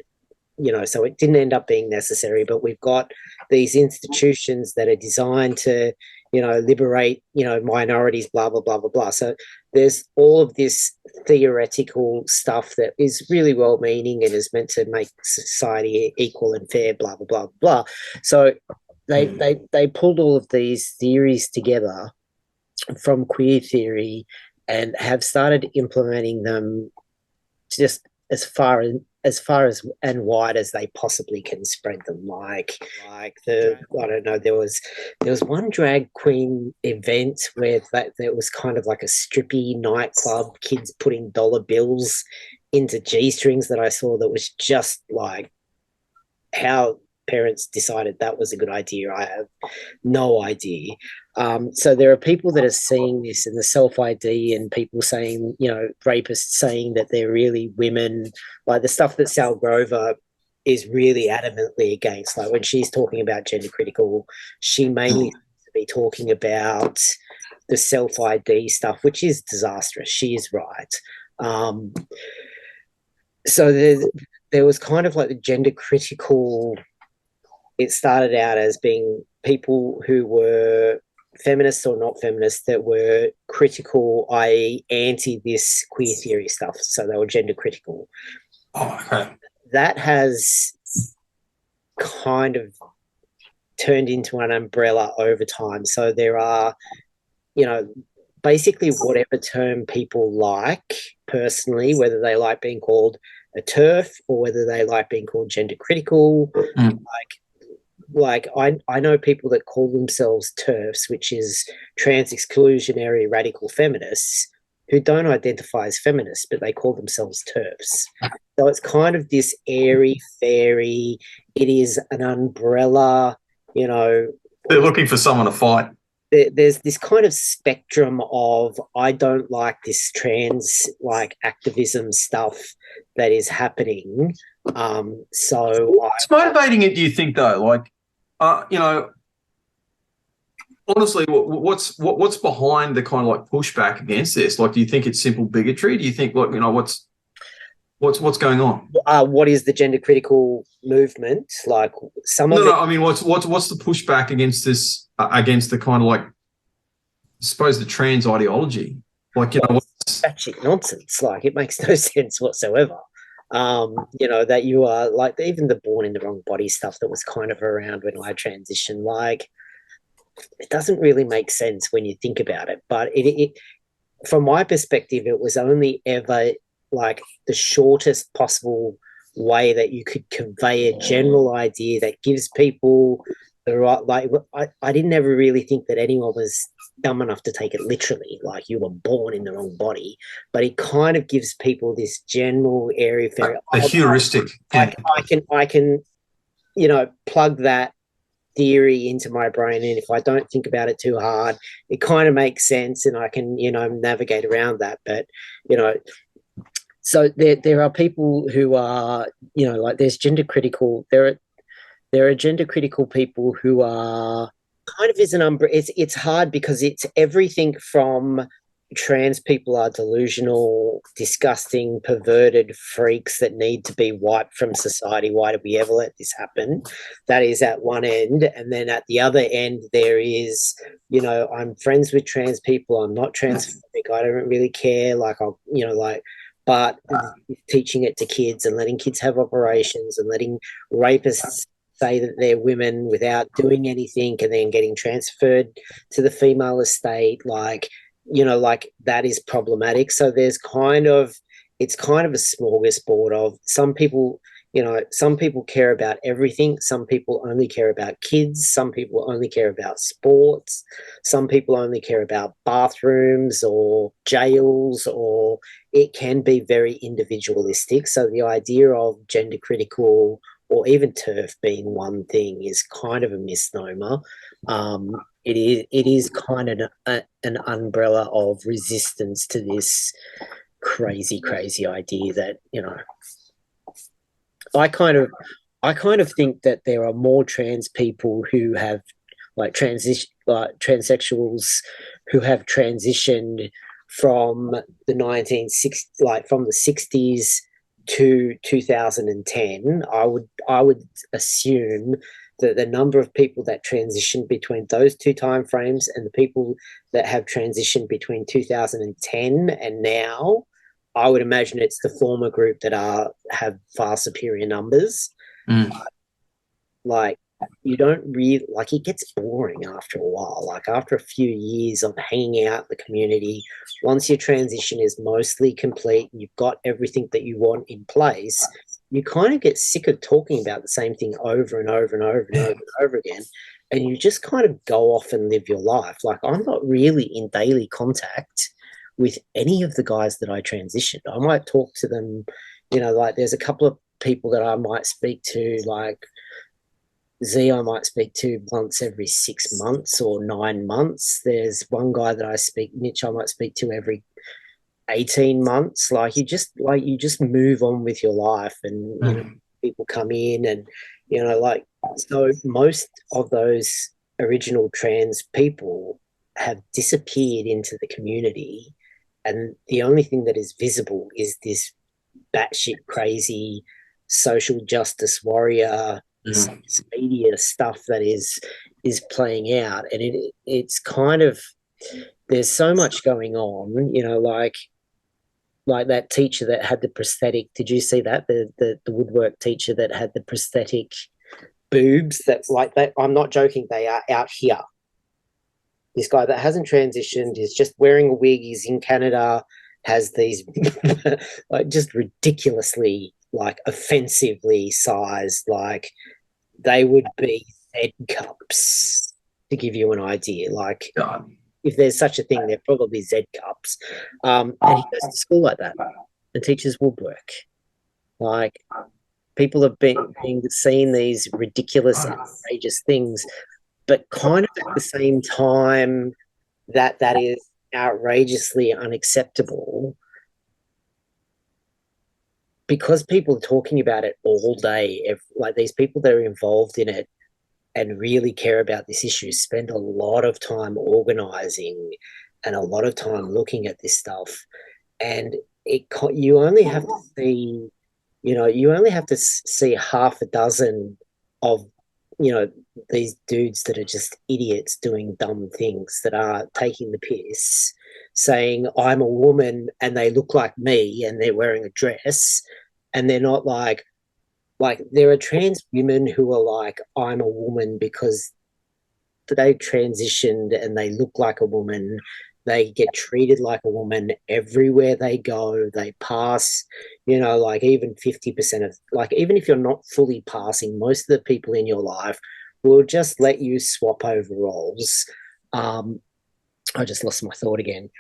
so it didn't end up being necessary. But we've got these institutions that are designed to, liberate, minorities, blah, blah, blah, blah, blah. So there's all of this theoretical stuff that is really well-meaning and is meant to make society equal and fair, blah, blah, blah, blah. So they pulled all of these theories together from queer theory and have started implementing them just as far as and wide as they possibly can spread them. Like I don't know, there was one drag queen event where there was kind of like a strippy nightclub, kids putting dollar bills into G-strings that I saw, that was just like how parents decided that was a good idea. I have no idea. So there are people that are seeing this in the self-ID, and people saying, rapists saying that they're really women, like the stuff that Sal Grover is really adamantly against. Like when she's talking about gender critical, she mainly seems to be talking about the self-ID stuff, which is disastrous. She is right. So there was kind of like the gender critical. It started out as being people who were feminists or not feminists that were critical, i.e. anti this queer theory stuff. So they were gender critical. Oh, okay. That has kind of turned into an umbrella over time. So there are, basically whatever term people like personally, whether they like being called a TERF or whether they like being called gender critical, like I know people that call themselves TERFs, which is trans exclusionary radical feminists, who don't identify as feminists, but they call themselves TERFs. So it's kind of this airy fairy. It is an umbrella, They're looking for someone to fight. There's this kind of spectrum of, I don't like this trans like activism stuff that is happening. So what's motivating it, do you think, though? Like, honestly, what's behind the kind of like pushback against this? Like, do you think it's simple bigotry? Do you think, like, what's going on? What is the gender critical movement? Like some of it. No, I mean, what's the pushback against this? Against the kind of like, I suppose, the trans ideology? Like, what's batshit nonsense. Like it makes no sense whatsoever. That you are like even the born in the wrong body stuff that was kind of around when I transitioned. Like it doesn't really make sense when you think about it. But it from my perspective, it was only ever like the shortest possible way that you could convey a general idea that gives people the right. Like I didn't ever really think that anyone was dumb enough to take it literally, like you were born in the wrong body, but it kind of gives people this general area of a heuristic. I can plug that theory into my brain, and if I don't think about it too hard, it kind of makes sense, and I can navigate around that. But so there are people who are like there's gender critical. There are gender critical people who are kind of is an umbrella. It's hard because it's everything from trans people are delusional, disgusting, perverted freaks that need to be wiped from society. Why did we ever let this happen? That is at one end. And then at the other end, there is, I'm friends with trans people. I'm not transphobic. I don't really care. Like, I'll, like, but teaching it to kids and letting kids have operations and letting rapists say that they're women without doing anything and then getting transferred to the female estate, like, like that is problematic. So there's kind of, it's kind of a smorgasbord of some people, some people care about everything. Some people only care about kids. Some people only care about sports. Some people only care about bathrooms or jails, or it can be very individualistic. So the idea of gender critical or even turf being one thing is kind of a misnomer. It is kind of an umbrella of resistance to this crazy idea that, I kind of I kind of think that there are more trans people who have like transsexuals who have transitioned from the 1960s, like from the 60s to 2010. I would assume that the number of people that transitioned between those two time frames and the people that have transitioned between 2010 and now, I would imagine it's the former group that have far superior numbers. Mm. Like, you don't really, like, it gets boring after a while. Like, after a few years of hanging out in the community, once your transition is mostly complete and you've got everything that you want in place, you kind of get sick of talking about the same thing over and over and over and over and over again. And you just kind of go off and live your life. Like, I'm not really in daily contact with any of the guys that I transitioned. I might talk to them, like, there's a couple of people that I might speak to, like Z, I might speak to once every 6 months or 9 months. There's one guy that Mitch, I might speak to every 18 months. Like, you just move on with your life, and people come in, and like, so most of those original trans people have disappeared into the community, and the only thing that is visible is this batshit crazy social justice warrior media stuff that is playing out. And it's kind of, there's so much going on, like that teacher that had the prosthetic. Did you see that, the woodwork teacher that had the prosthetic boobs? That's like that. I'm not joking, they are out here. This guy that hasn't transitioned is just wearing a wig. He's in Canada, has these like just ridiculously, like, offensively sized, like they would be Z cups, to give you an idea. Like, God. if there's such a thing, they're probably Z cups. And he goes to school like that and teaches woodwork. Like, people have been seeing these ridiculous, outrageous things, but kind of at the same time that is outrageously unacceptable, because people are talking about it all day. Like, these people that are involved in it and really care about this issue spend a lot of time organizing and a lot of time looking at this stuff. And you only have to see, you only have to see half a dozen of, these dudes that are just idiots doing dumb things, that are taking the piss, saying I'm a woman and they look like me and they're wearing a dress, and they're not like there are trans women who are like, I'm a woman because they transitioned and they look like a woman. They get treated like a woman everywhere they go. They pass, like, even 50% of, like, even if you're not fully passing, most of the people in your life will just let you swap over roles. I just lost my thought again.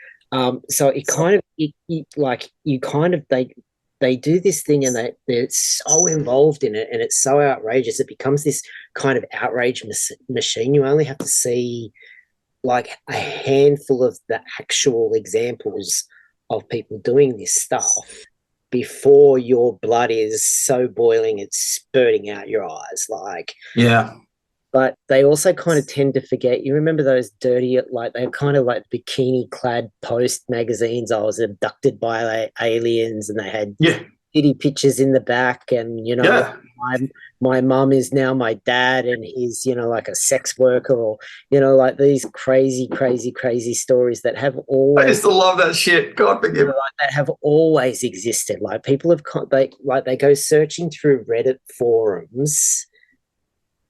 So it kind of, like, you kind of, they do this thing, and they're so involved in it, and it's so outrageous. It becomes this kind of outrage machine. You only have to see like a handful of the actual examples of people doing this stuff before your blood is so boiling it's spurting out your eyes. Like, Yeah. but they also kind of tend to forget. You remember those dirty, like, they're kind of like bikini clad Post magazines. I was abducted by aliens, and they had Yeah. titty pictures in the back, and Yeah. my mum is now my dad, and he's like a sex worker, or like these crazy, crazy, crazy stories that have I used always to love that shit. God forgive me. like that have always existed. Like people have they go searching through Reddit forums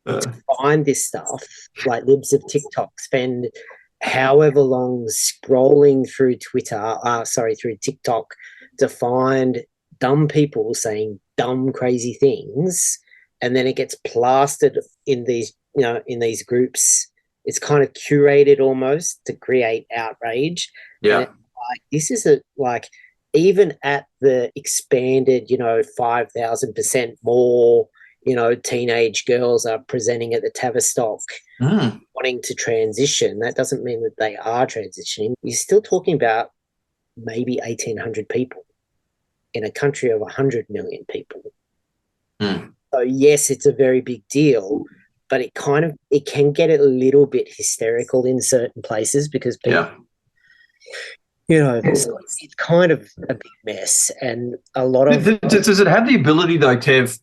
to find this stuff. Like libs of TikTok spend however long scrolling through through TikTok to find dumb people saying dumb, crazy things, and then it gets plastered in these groups. It's kind of curated almost to create outrage, and Yeah. it's like this is like even at the expanded, 5,000% more, teenage girls are presenting at the Tavistock Mm. wanting to transition. That doesn't mean that they are transitioning. You're still talking about maybe 1,800 people in a country of 100 million people. Mm. So yes, it's a very big deal, but it can get a little bit hysterical in certain places because people, it's kind of a big mess, and a lot of Does it have the ability though, Kev?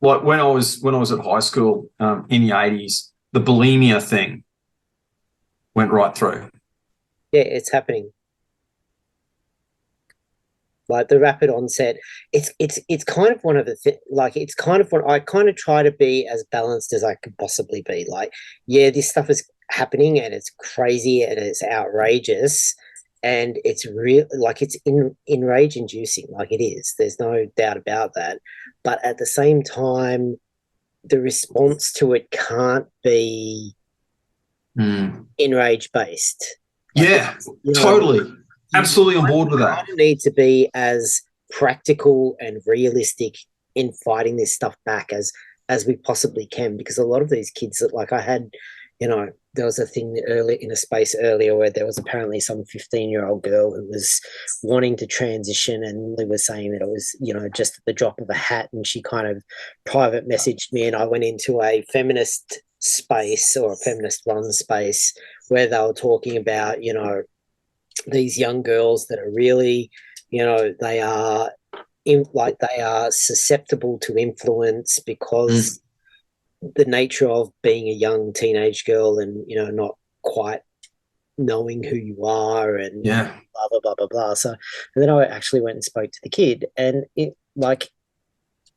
Like when I was at high school in the 80s, the bulimia thing went right through. yeah, it's happening. Like the rapid onset, it's kind of one of the like it's kind of what I kind of try to be as balanced as I could possibly be. Like, yeah, this stuff is happening and it's crazy and it's outrageous, and it's real, like it's enrage inducing, like it is. There's no doubt about that. But at the same time, the response to it can't be enrage based. Like, Yeah, what I totally. mean? Absolutely on board with You that. kind of need to be as practical and realistic in fighting this stuff back as we possibly can, because a lot of these kids that, like, I had, there was a thing earlier in a space earlier where there was apparently some 15-year-old girl who was wanting to transition, and they were saying that it was, just at the drop of a hat, and she kind of private messaged me, and I went into a feminist space, or a feminist run space, where they were talking about, these young girls that are really, they are they are susceptible to influence because the nature of being a young teenage girl, and not quite knowing who you are, and Yeah. blah blah blah blah blah. So, and then I actually went and spoke to the kid, and it what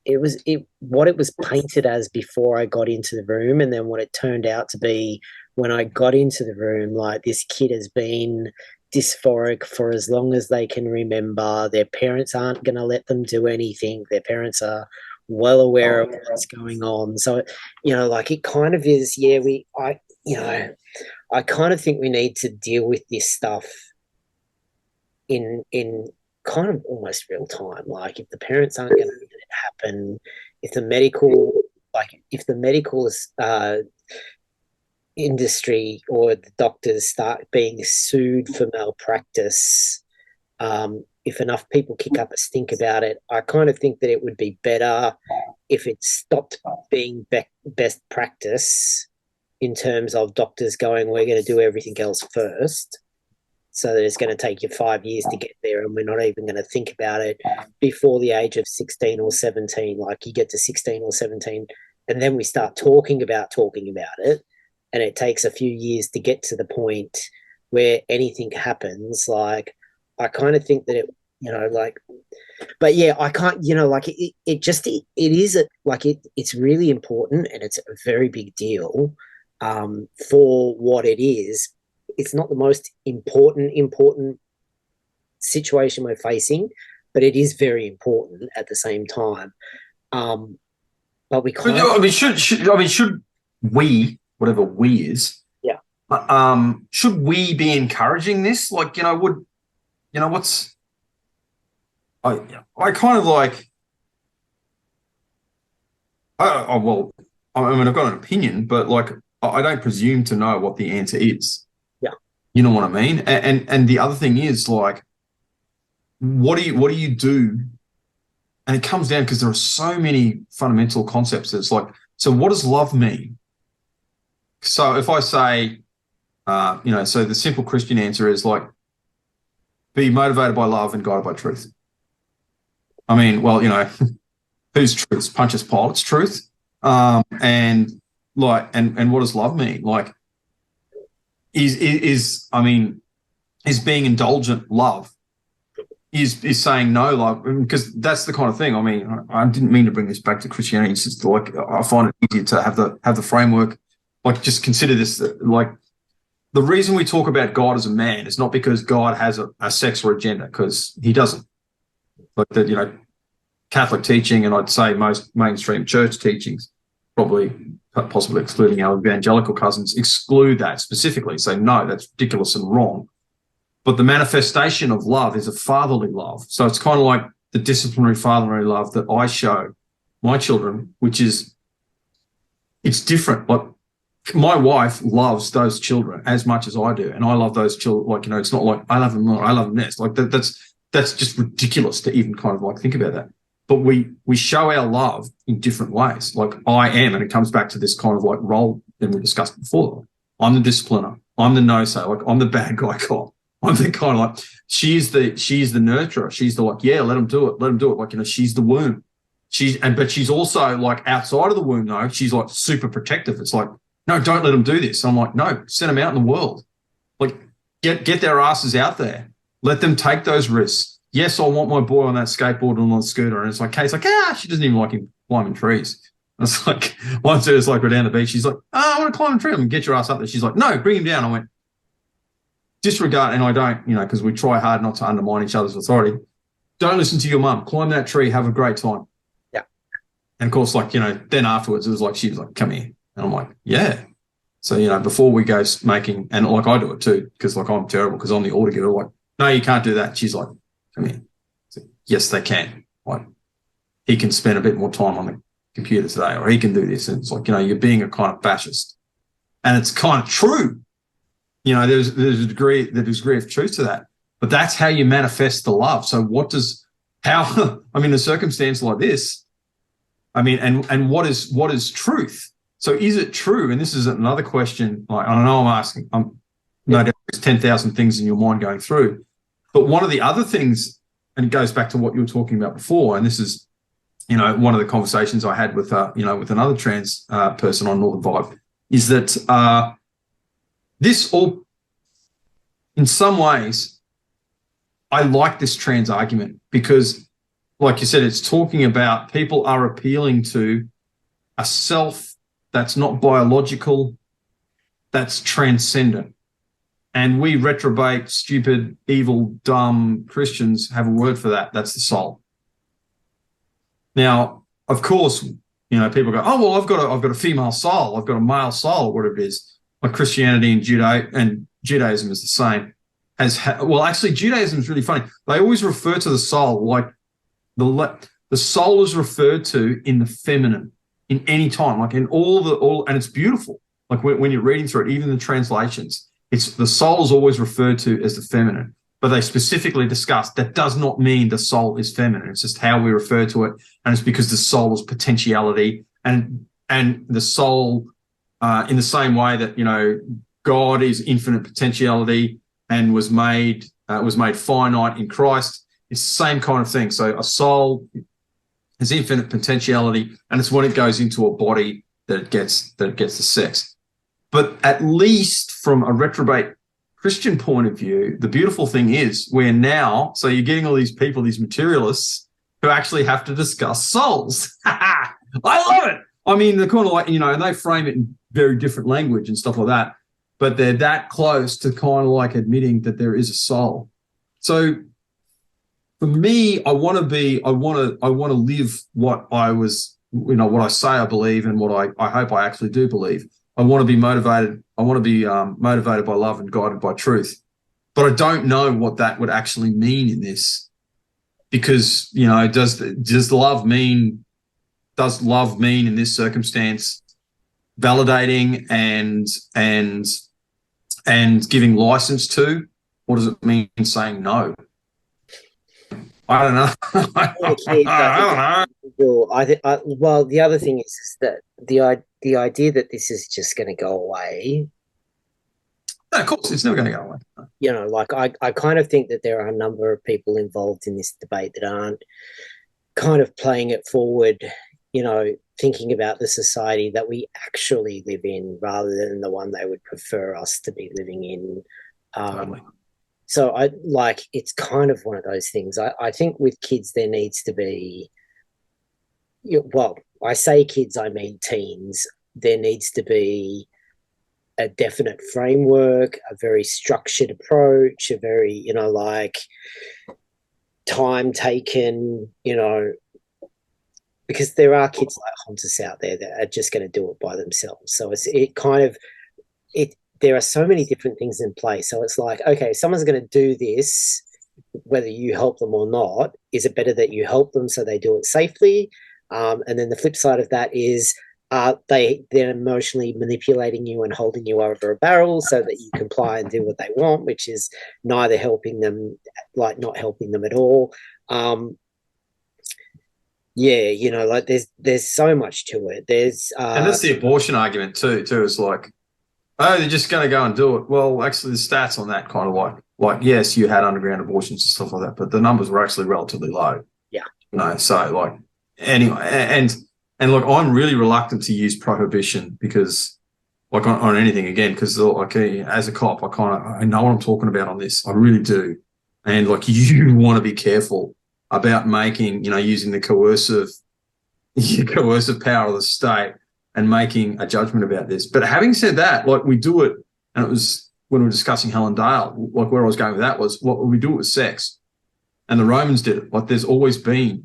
it was painted as before I got into the room, and then what it turned out to be when I got into the room. Like, this kid has been dysphoric for as long as they can remember. Their parents aren't going to let them do anything. Their parents are well aware of what's going on. So, like, it kind of is, yeah, I kind of think we need to deal with this stuff in kind of almost real time. Like, if the parents aren't going to let it happen, if the medical industry or the doctors start being sued for malpractice, if enough people kick up a stink about it, I kind of think that it would be better if it stopped being best practice in terms of doctors going, we're going to do everything else first. So that it's going to take you 5 years to get there, and we're not even going to think about it before the age of 16 or 17. Like, you get to 16 or 17, and then we start talking about it, and it takes a few years to get to the point where anything happens. Like, I kind of think that but yeah, I can't, like it's really important, and it's a very big deal for what it is. It's not the most important situation we're facing, but it is very important at the same time. But we kind of, I mean, should we, whatever we is, yeah, should we be encouraging this? Like, what's I kind of like. Well, I mean, I've got an opinion, but like, I don't presume to know what the answer is. yeah, You know what I mean? And the other thing is, like, what do you do? And it comes down, because there are so many fundamental concepts. It's like, so what does love mean? So if I say, so the simple Christian answer is like, be motivated by love and guided by truth. I mean, well, whose truth? Pontius Pilate's truth. And what does love mean? Like, is being indulgent love? Is saying no love? Because that's the kind of thing. I mean, I didn't mean to bring this back to Christianity. It's just like I find it easier to have the framework. Like, just consider this. Like, the reason we talk about God as a man is not because God has a sex or a gender, because he doesn't. Like that, Catholic teaching, and I'd say most mainstream church teachings, probably possibly excluding our evangelical cousins, exclude that specifically. Say, no, that's ridiculous and wrong. But the manifestation of love is a fatherly love. So it's kind of like the disciplinary fatherly love that I show my children, which is, it's different. Like, my wife loves those children as much as I do, and I love those children. Like, it's not like I love them more, I love them less. Like that's just ridiculous to even kind of like think about that. But we show our love in different ways. Like, I am, and it comes back to this kind of like role that we discussed before. I'm the discipliner. I'm the no-say. Like, I'm the bad guy cop. I'm the kind of like, she's the nurturer. She's the like, yeah, let them do it. Let them do it. Like, she's the womb. But she's also like outside of the womb though. She's like super protective. It's like, no, don't let them do this. I'm like, no, send them out in the world. Like, get their asses out there. Let them take those risks. Yes, I want my boy on that skateboard and on the scooter. And it's like, Kate's like, she doesn't even like him climbing trees. And it's like, once it was like, we're down the beach. She's like, I want to climb a tree. I'm going to get your ass up there. She's like, no, bring him down. I went, disregard. And I don't, because we try hard not to undermine each other's authority. Don't listen to your mum. Climb that tree. Have a great time. Yeah. And of course, like, then afterwards, it was like, she was like, come here. And I'm like, yeah. So, before we go making, and like I do it too, because like I'm terrible because I'm the order giver. Like, no, you can't do that. She's like, come here. So, yes, they can. Like, he can spend a bit more time on the computer today, or he can do this. And it's like, you're being a kind of fascist. And it's kind of true. There's a degree of truth to that. But that's how you manifest the love. So a circumstance like this, and what is truth? So is it true? And this is another question. Like, I don't know, I'm asking. No doubt there's 10,000 things in your mind going through. But one of the other things, and it goes back to what you were talking about before, and this is, one of the conversations I had with, with another trans person on Northern Vibe, is that this all, in some ways, I like this trans argument because, like you said, it's talking about people are appealing to a self that's not biological, that's transcendent. And we reprobate, stupid, evil, dumb Christians have a word for that. That's the soul. Now, of course, people go, oh, well, I've got a female soul, I've got a male soul, or whatever it is. Like Christianity and Judaism is the same. Actually, Judaism is really funny. They always refer to the soul like the soul is referred to in the feminine in any time, like in and it's beautiful. Like when you're reading through it, even the translations, it's the soul is always referred to as the feminine, but they specifically discuss that does not mean the soul is feminine. It's just how we refer to it, and it's because the soul is potentiality, and the soul, in the same way that God is infinite potentiality and was made finite in Christ. It's the same kind of thing. So a soul has infinite potentiality, and it's when it goes into a body that it gets the sex. But at least from a reprobate Christian point of view, the beautiful thing is we're now, so you're getting all these people, these materialists, who actually have to discuss souls. I love it. I mean, they're kind of like, and they frame it in very different language and stuff like that, but they're that close to kind of like admitting that there is a soul. So for me, I want to live what I was, what I say I believe and what I hope I actually do believe. I want to be motivated. I want to be motivated by love and guided by truth. But I don't know what that would actually mean in this, because does love mean in this circumstance validating and giving license to, or does it mean saying no? I don't know. I don't know. Well, the other thing is that the idea that this is just going to go away. No, of course, it's never going to go away. Like I kind of think that there are a number of people involved in this debate that aren't kind of playing it forward, thinking about the society that we actually live in rather than the one they would prefer us to be living in. Totally. So it's kind of one of those things. I think with kids there needs to be, well, I say kids, I mean teens. There needs to be a definite framework, a very structured approach, a very, time taken, because there are kids like Hontus out there that are just going to do it by themselves. So there are so many different things in play. So it's like, okay, someone's going to do this, whether you help them or not. Is it better that you help them so they do it safely? And then the flip side of that is, they're emotionally manipulating you and holding you over a barrel so that you comply and do what they want, which is neither helping them, like not helping them at all. There's so much to it. And that's the abortion argument too. It's like, oh, they're just going to go and do it. Well, actually, the stats on that kind of like yes, you had underground abortions and stuff like that, but the numbers were actually relatively low. Yeah. So like anyway, and look, I'm really reluctant to use prohibition because, like, on anything again, because like as a cop, I know what I'm talking about on this. I really do, and like you want to be careful about making, using the coercive power of the state and making a judgment about this. But having said that, like we do it, and it was when we were discussing Helen Dale, like where I was going with that was what we do it with sex, and the Romans did it. Like there's always been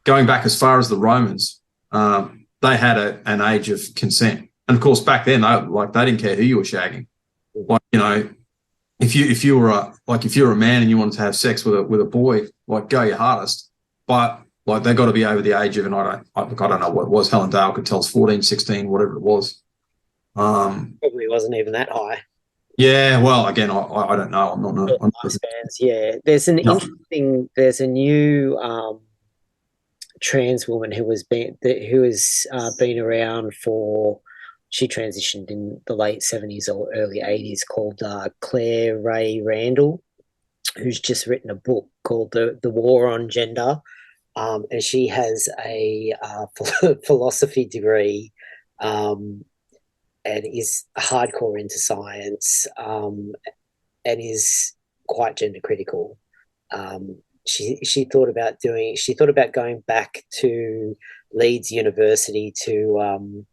going back as far as the Romans. They had an age of consent, and of course back then they didn't care who you were shagging. Like if you were a man and you wanted to have sex with a boy, like go your hardest, but like they got to be over the age of, and I don't know what it was. Helen Dale could tell us 14, 16, whatever it was. Probably wasn't even that high. Yeah, well, again, I don't know. I'm not. Lifespans, yeah. There's an interesting. There's a new trans woman who has been around for. She transitioned in the late 70s or early 80s, called Claire Ray Randall, who's just written a book called The War on Gender, and she has a philosophy degree, and is hardcore into science, and is quite gender critical. She thought about going back to Leeds University to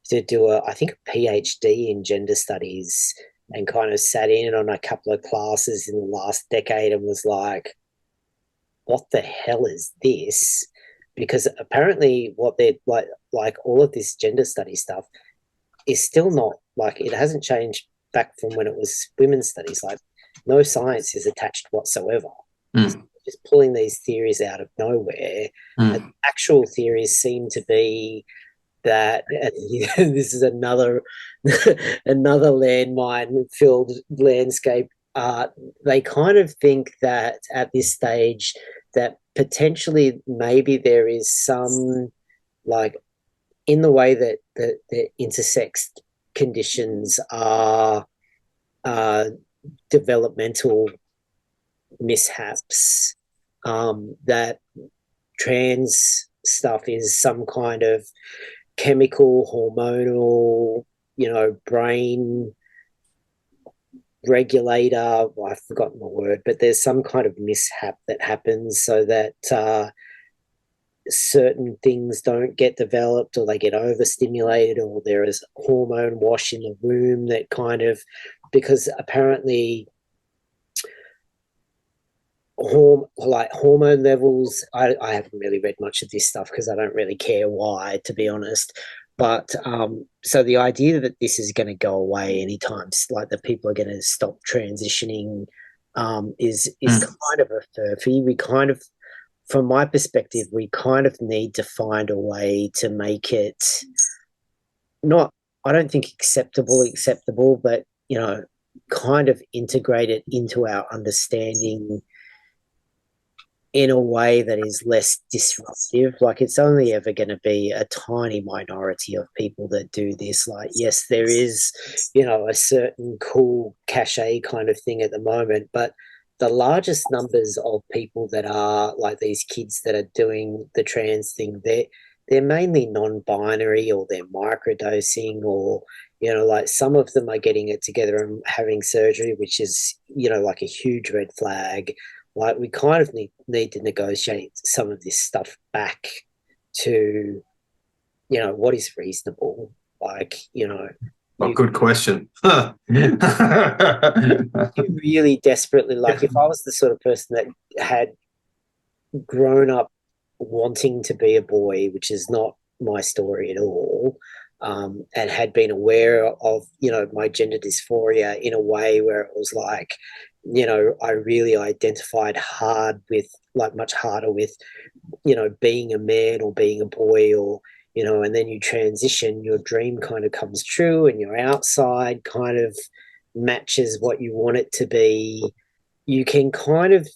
do I think a PhD in gender studies, and kind of sat in on a couple of classes in the last decade and was like, what the hell is this? Because apparently what they're like all of this gender study stuff is still not, like, it hasn't changed back from when it was women's studies. Like, no science is attached whatsoever. So just pulling these theories out of nowhere. Actual theories seem to be that this is another landmine filled landscape. They kind of think that at this stage that potentially maybe there is some, like, in the way that the intersex conditions are developmental mishaps, that trans stuff is some kind of chemical, hormonal, brain regulator. Well, I've forgotten the word, but there's some kind of mishap that happens so that certain things don't get developed, or they get overstimulated, or there is hormone wash in the womb that kind of, because apparently hormone levels, I haven't really read much of this stuff because I don't really care why, to be honest. But so the idea that this is going to go away anytime, like that people are going to stop transitioning, is kind of a furphy. We kind of, from my perspective, we kind of need to find a way to make it not, I don't think acceptable, but kind of integrate it into our understanding in a way that is less disruptive. Like, it's only ever going to be a tiny minority of people that do this. Like, yes, there is, a certain cool cachet kind of thing at the moment, but the largest numbers of people that are like these kids that are doing the trans thing, they're mainly non-binary, or they're microdosing, or like some of them are getting it together and having surgery, which is like a huge red flag. Like we kind of need to negotiate some of this stuff back to what is reasonable. Like Oh, good question. you really desperately, like, if I was the sort of person that had grown up wanting to be a boy, which is not my story at all, and had been aware of my gender dysphoria in a way where it was like I really identified hard with, like, much harder with being a man or being a boy, or and then you transition, your dream kind of comes true, and your outside kind of matches what you want it to be. You can kind of,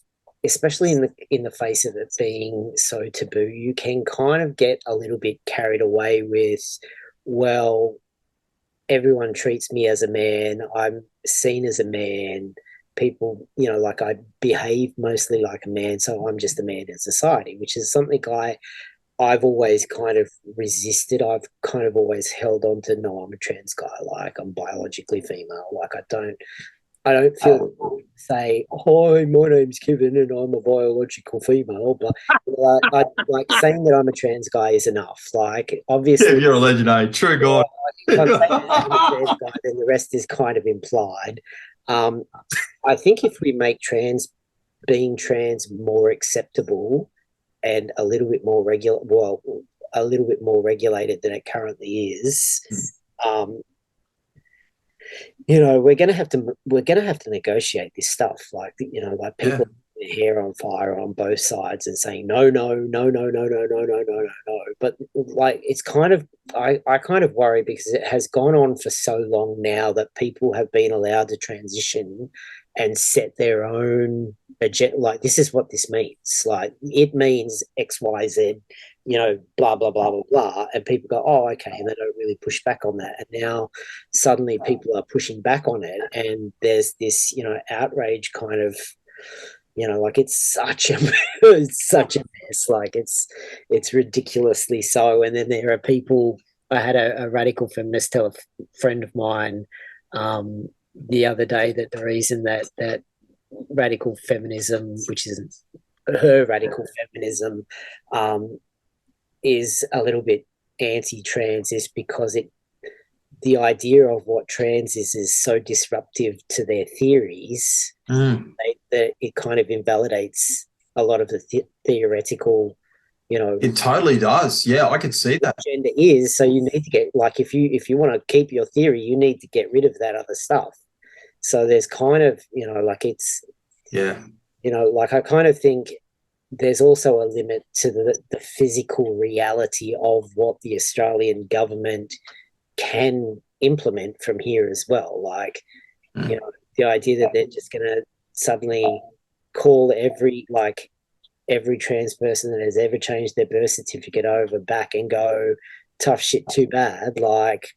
especially in the face of it being so taboo, you can kind of get a little bit carried away with, well, everyone treats me as a man, I'm seen as a man, people, like, I behave mostly like a man, so I'm just a man in society, which is something I've always kind of resisted. I've kind of always held on to, no, I'm a trans guy, like I'm biologically female. Like I don't feel say, hi, my name's Kevin and I'm a biological female, but like saying that I'm a trans guy is enough. Like, Yeah, obviously, you're a legend, eh? True God. if I'm saying that I'm a trans guy, then the rest is kind of implied. Um, I think if we make being trans more acceptable and a little bit more a little bit more regulated than it currently is, um, we're gonna have to negotiate this stuff. Like, like, Yeah. people with their hair on fire on both sides and saying no, no, no, no, no, no, no, no, no, no, no. But like, it's kind of, I kind of worry because it has gone on for so long now that people have been allowed to transition and set their own agenda. Like, this is what this means. Like, it means XYZ, blah blah blah blah blah, and people go, oh, okay, and they don't really push back on that. And now suddenly people are pushing back on it, and there's this outrage kind of, like, it's such a it's such a mess. Like, it's ridiculously so. And then there are people, I had a radical feminist tell a friend of mine the other day that the reason that radical feminism, which isn't her radical feminism, um, is a little bit anti-trans, is because the idea of what trans is so disruptive to their theories that it kind of invalidates a lot of the theoretical, It totally does. Yeah, I could see that. gender is. So you need to get, like, if you want to keep your theory, you need to get rid of that other stuff. So there's kind of, like, it's, Yeah. like, I kind of think there's also a limit to the physical reality of what the Australian government can implement from here as well. Like, the idea that they're just going to suddenly call every trans person that has ever changed their birth certificate over back and go, tough shit, too bad. Like,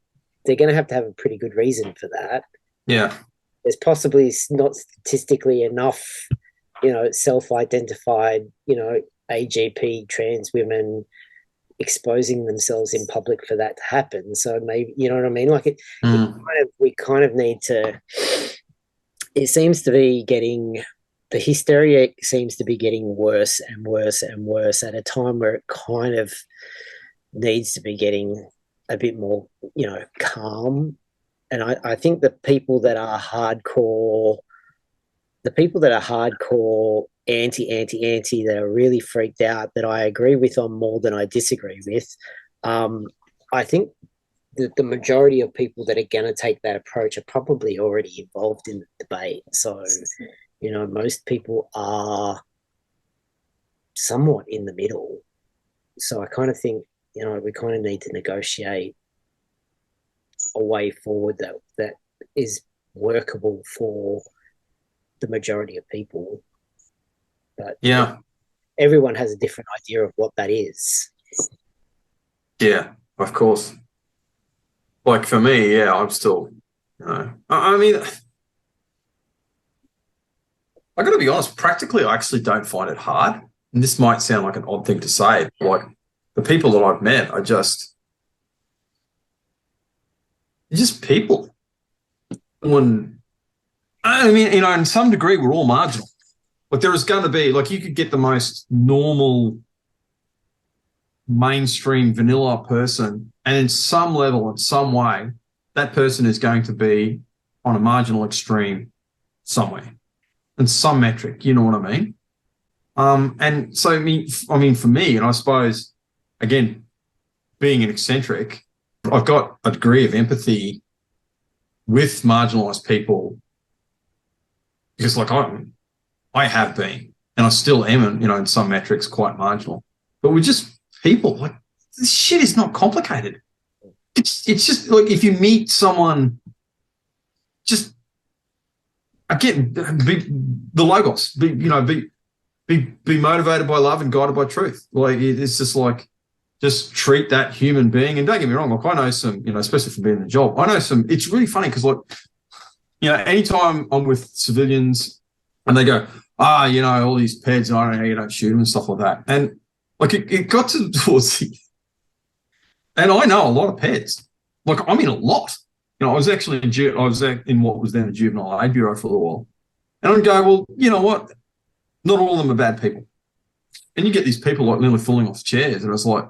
they're going to have a pretty good reason for that. Yeah. There's possibly not statistically enough, self-identified, AGP trans women exposing themselves in public for that to happen. So maybe, you know what I mean? Like, we kind of need to. It seems to be the hysteria seems to be getting worse and worse and worse at a time where it kind of needs to be getting a bit more, calm. And I think the people that are hardcore anti, that are really freaked out, that I agree with on more than I disagree with, I think the majority of people that are going to take that approach are probably already involved in the debate. So, most people are somewhat in the middle. So I kind of think, we kind of need to negotiate a way forward that is workable for the majority of people. But Yeah. everyone has a different idea of what that is. Yeah, of course. Like, for me, yeah, I'm still, I mean, I got to be honest, practically, I actually don't find it hard. And this might sound like an odd thing to say. Like, the people that I've met are just people. When, I mean, you know, in some degree, we're all marginal. Like, there is going to be, like, you could get the most normal, mainstream, vanilla person, and in some level, in some way, that person is going to be on a marginal extreme somewhere, in some metric. You know what I mean? And so, I mean, for me, and I suppose, again, being an eccentric, I've got a degree of empathy with marginalised people because, like, I have been, and I still am, you know, in some metrics, quite marginal. But we're just people. Like, this shit is not complicated. It's just like if you meet someone, just again, be the logos. Be motivated by love and guided by truth. Like, it's just like, just treat that human being. And don't get me wrong, like, I know some, you know, especially from being in the job, I know some, it's really funny because, like, you know, anytime I'm with civilians and they go, you know, all these peds, and I don't know how you don't shoot them and stuff like that. And like, it got towards the, and I know a lot of peds. Like, I mean, a lot. You know, I was actually in what was then the Juvenile Aid Bureau for a little while. And I'd go, well, you know what? Not all of them are bad people. And you get these people like literally falling off chairs. And it's like,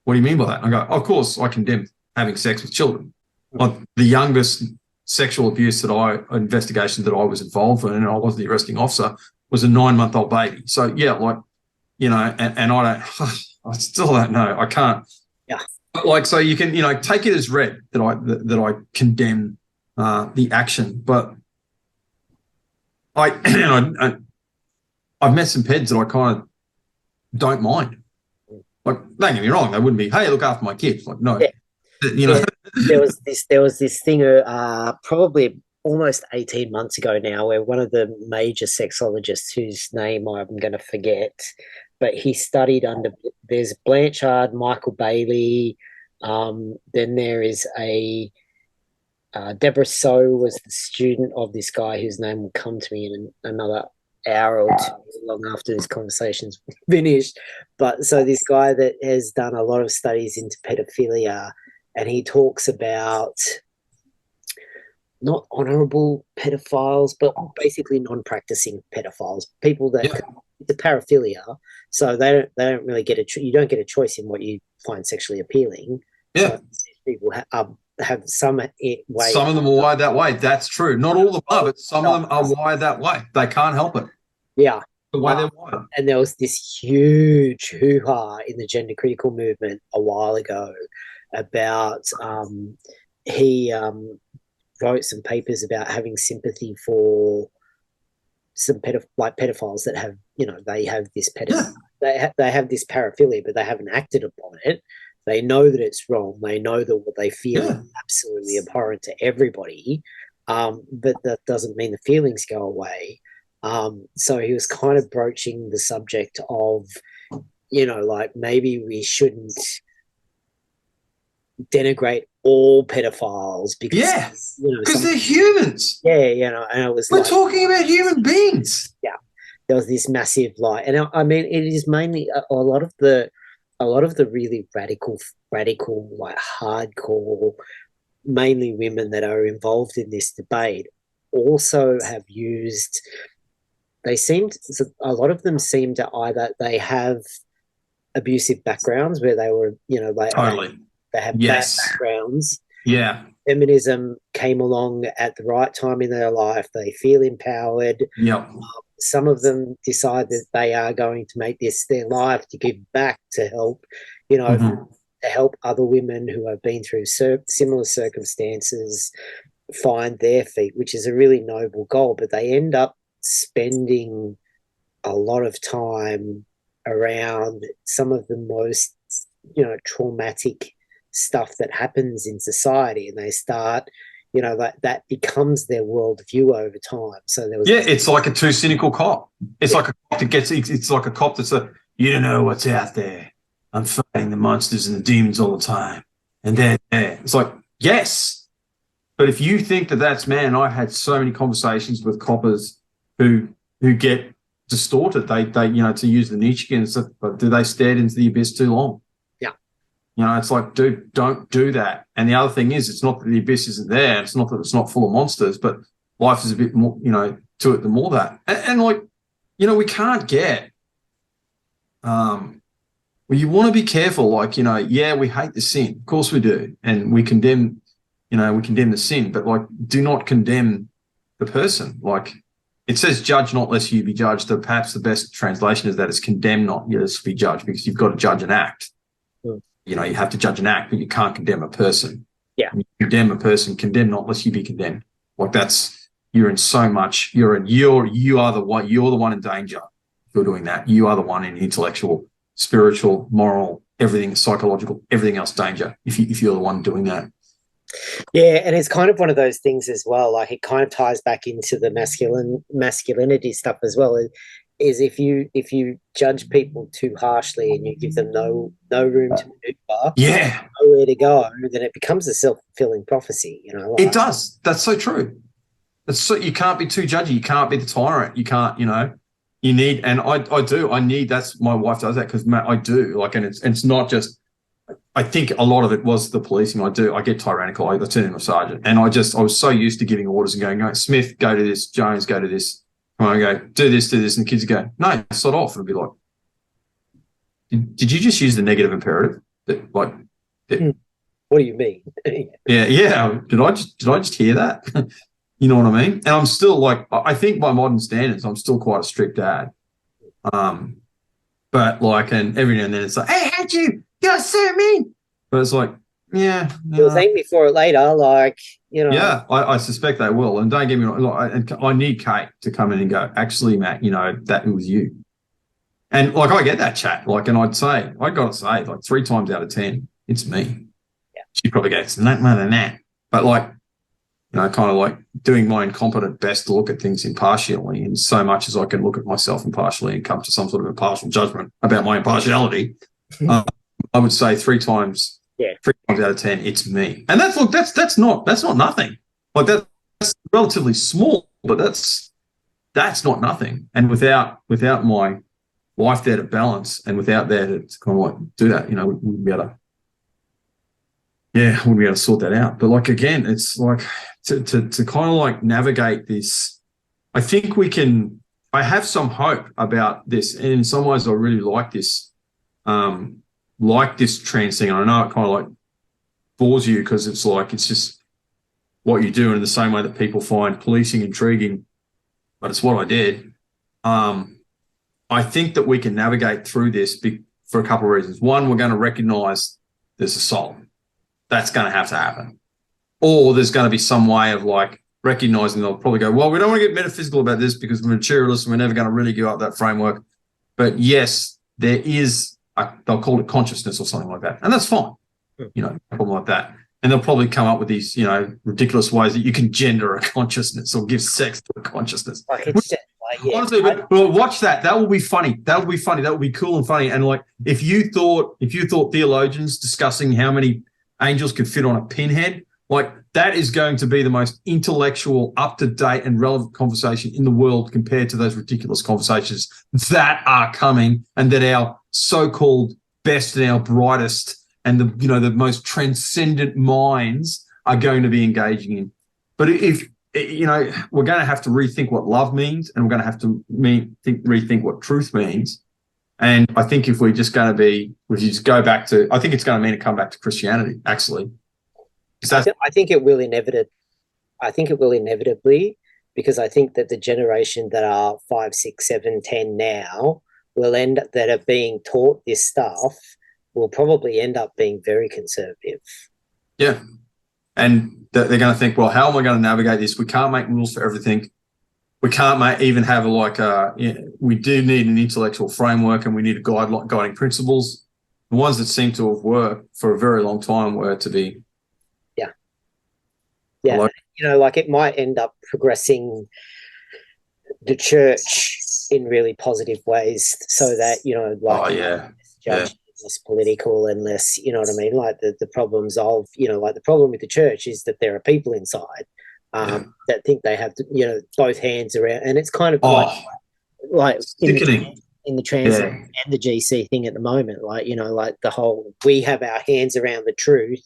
what do you mean by that? And I go, of course, I condemn having sex with children. Like, the youngest sexual abuse investigation that I was involved in, and I was the arresting officer, was a 9-month-old baby. So, yeah, like, you know, and I don't, I still don't know. I can't. Yeah. But like, so you can, you know, take it as read that I condemn the action. But I've met some peds that I kind of don't mind. Like, don't get me wrong, they wouldn't be, hey, look after my kids. Like, no, you know. Yeah. There was this thing probably almost 18 months ago now, where one of the major sexologists, whose name I'm going to forget, but he studied under, there's Blanchard, Michael Bailey, then there is a Deborah So was the student of this guy whose name will come to me in another hour or two, long after this conversation's finished. But so this guy that has done a lot of studies into pedophilia, and he talks about not honourable pedophiles, but basically non-practicing pedophiles, people that the paraphilia. So they don't really get you don't get a choice in what you find sexually appealing. Yeah, so people have some way. Some of them are wired that way. That's true. Not all of them are, but some of them are wired that way. They can't help it. Yeah. The way they're wired. And there was this huge hoo-ha in the gender critical movement a while ago about he wrote some papers about having sympathy for some pedophiles that have, you know, they have this they have this paraphilia, but they haven't acted upon it. They know that it's wrong. They know that what they feel is absolutely abhorrent to everybody, but that doesn't mean the feelings go away. So he was kind of broaching the subject of, you know, like, maybe we shouldn't denigrate all pedophiles because, you know, because they're humans. Yeah, you know, and it was we're like, talking about human beings. Yeah, there was this massive and I mean, it is mainly a lot of the really radical, like hardcore, mainly women that are involved in this debate also have used. A lot of them seem to either they have abusive backgrounds where they were, you know, they have bad backgrounds. Yeah. Feminism came along at the right time in their life. They feel empowered. Yeah. Some of them decide that they are going to make this their life, to give back, to help, you know, to help other women who have been through similar circumstances find their feet, which is a really noble goal. But they end up spending a lot of time around some of the most, you know, traumatic stuff that happens in society, and they start, you know, that becomes their worldview over time. So there was it's like a too cynical cop. It's like a cop that gets. It's like a cop that's you don't know what's out there. I'm fighting the monsters and the demons all the time, and they're there. It's like, yes, but if you think that that's, man, I've had so many conversations with coppers who who get distorted. They to use the Nietzschean, but do they stare into the abyss too long? Yeah. It's like, dude, don't do that. And the other thing is, it's not that the abyss isn't there. It's not that it's not full of monsters, but life is a bit more, to it than more that. And like, we can't get, you want to be careful. Like, we hate the sin. Of course we do. And we condemn, the sin, but like, do not condemn the person. Like, it says, judge not lest you be judged. So perhaps the best translation is that it's condemn not lest be judged, because you've got to judge an act. Mm. You have to judge an act, but you can't condemn a person. Yeah. When you condemn a person, condemn not lest you be condemned. Like, you're in so much, you're the one in danger. If you're doing that, you are the one in intellectual, spiritual, moral, everything, psychological, everything else danger. If you're the one doing that. Yeah, and it's kind of one of those things as well. Like, it kind of ties back into the masculinity stuff as well. Is if you judge people too harshly and you give them no room to maneuver, nowhere to go, then it becomes a self-fulfilling prophecy. It does. That's so true. You can't be too judgy. You can't be the tyrant. You can't. You need, and I do. I need. That's my wife does that because I do. Like, and it's not just. I think a lot of it was the policing. I get tyrannical. I turn into a sergeant, and I was so used to giving orders and going, Smith, go to this. Jones, go to this. And I go, do this, and the kids go, no, sod off. And it'll be like, did you just use the negative imperative? What do you mean? yeah. Did I just hear that? You know what I mean? And I'm still like, I think by modern standards, I'm still quite a strict dad. But like, and every now and then it's like, hey, how'd you're so mean. But it's like, yeah. You'll thank me for it later, like, Yeah, I suspect they will. And don't get me wrong, I need Kate to come in and go, actually, Matt, that was you. And like, I get that chat. Like, and I got to say, like 3 times out of 10, it's me. Yeah. She probably goes, not more than that. But like, kind of like doing my incompetent best to look at things impartially, and so much as I can look at myself impartially and come to some sort of impartial judgment about my impartiality. I would say 3 times out of 10, it's me. And that's not nothing. Like, that's relatively small, but that's not nothing. And without my wife there to balance, and without there to kind of like do that, we wouldn't be able to sort that out. But like, again, it's like to kind of like navigate this. I think I have some hope about this. And in some ways I really like this trans thing. And I know it kind of like bores you because it's like, it's just what you do in the same way that people find policing intriguing, but it's what I did. I think that we can navigate through this for a couple of reasons. One, we're going to recognize there's assault. That's going to have to happen. Or there's going to be some way of like recognizing, they'll probably go, well, we don't want to get metaphysical about this because we're materialists and we're never going to really give up that framework. But yes, there is, they'll call it consciousness or something like that. And that's fine, no problem like that. And they'll probably come up with these, ridiculous ways that you can gender a consciousness or give sex to a consciousness. Honestly, but watch that. That will be funny. That will be funny. That will be cool and funny. And like, if you thought theologians discussing how many angels could fit on a pinhead, like, that is going to be the most intellectual, up-to-date and relevant conversation in the world compared to those ridiculous conversations that are coming and that our so-called best and our brightest and the most transcendent minds are going to be engaging in. But if we're going to have to rethink what love means, and we're going to have to rethink what truth means. And I think if we just go back to, I think it's going to mean to come back to Christianity, actually. I think it will inevitably, because I think that the generation that are 5, 6, 7, 10 now that are being taught this stuff will probably end up being very conservative. Yeah. And they're going to think, well, how am I going to navigate this? We can't make rules for everything. We can't even have we do need an intellectual framework, and we need guiding principles. The ones that seem to have worked for a very long time were to be. Yeah. Like, it might end up progressing the church in really positive ways so that, less political and less, you know what I mean? Like the problems of, like the problem with the church is that there are people inside that think they have to, both hands around. And it's kind of like like Sickening. in the trans Yeah. and the GC thing at the moment, like, you know, like the whole, we have our hands around the truth,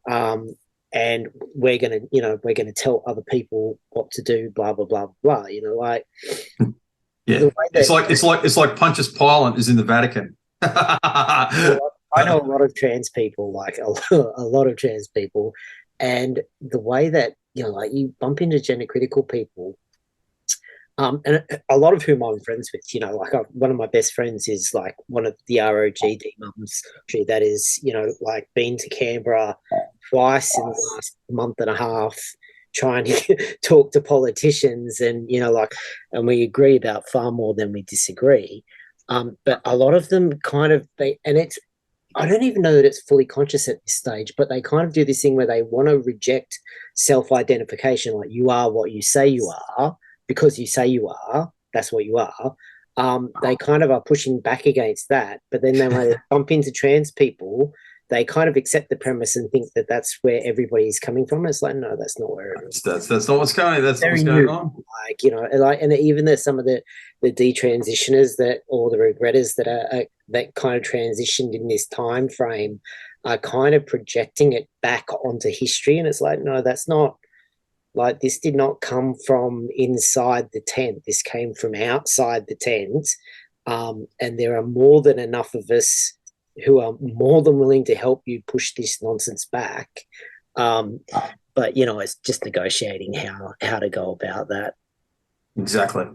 and we're gonna tell other people what to do, blah blah blah blah. You know, like Yeah. the way that It's like Pontius Pilate is in the Vatican. I know a lot of trans people, like a lot of trans people, and the way that, you know, like you bump into gender critical people, and a lot of whom I'm friends with, you know, like one of my best friends is like one of the ROGD mums, that is, you know, like been to Canberra twice in the last month and a half, trying to talk to politicians, and, you know, like, and we agree about far more than we disagree. But a lot of them kind of, and it's, I don't even know that it's fully conscious at this stage, but they kind of do this thing where they want to reject self-identification, like you are what you say you are, because you say you are, that's what you are. They kind of are pushing back against that, but then when they bump into trans people, they kind of accept the premise and think that that's where everybody's coming from. It's like, no, that's not where it is. That's not what's going. That's not what's going on. Like, you know, like, and even there's some of the detransitioners that, or the regretters that are that kind of transitioned in this time frame, are kind of projecting it back onto history, and it's like, no, that's not. Like, this did not come from inside the tent. This came from outside the tent. And there are more than enough of us who are more than willing to help you push this nonsense back. But, you know, it's just negotiating how to go about that. Exactly.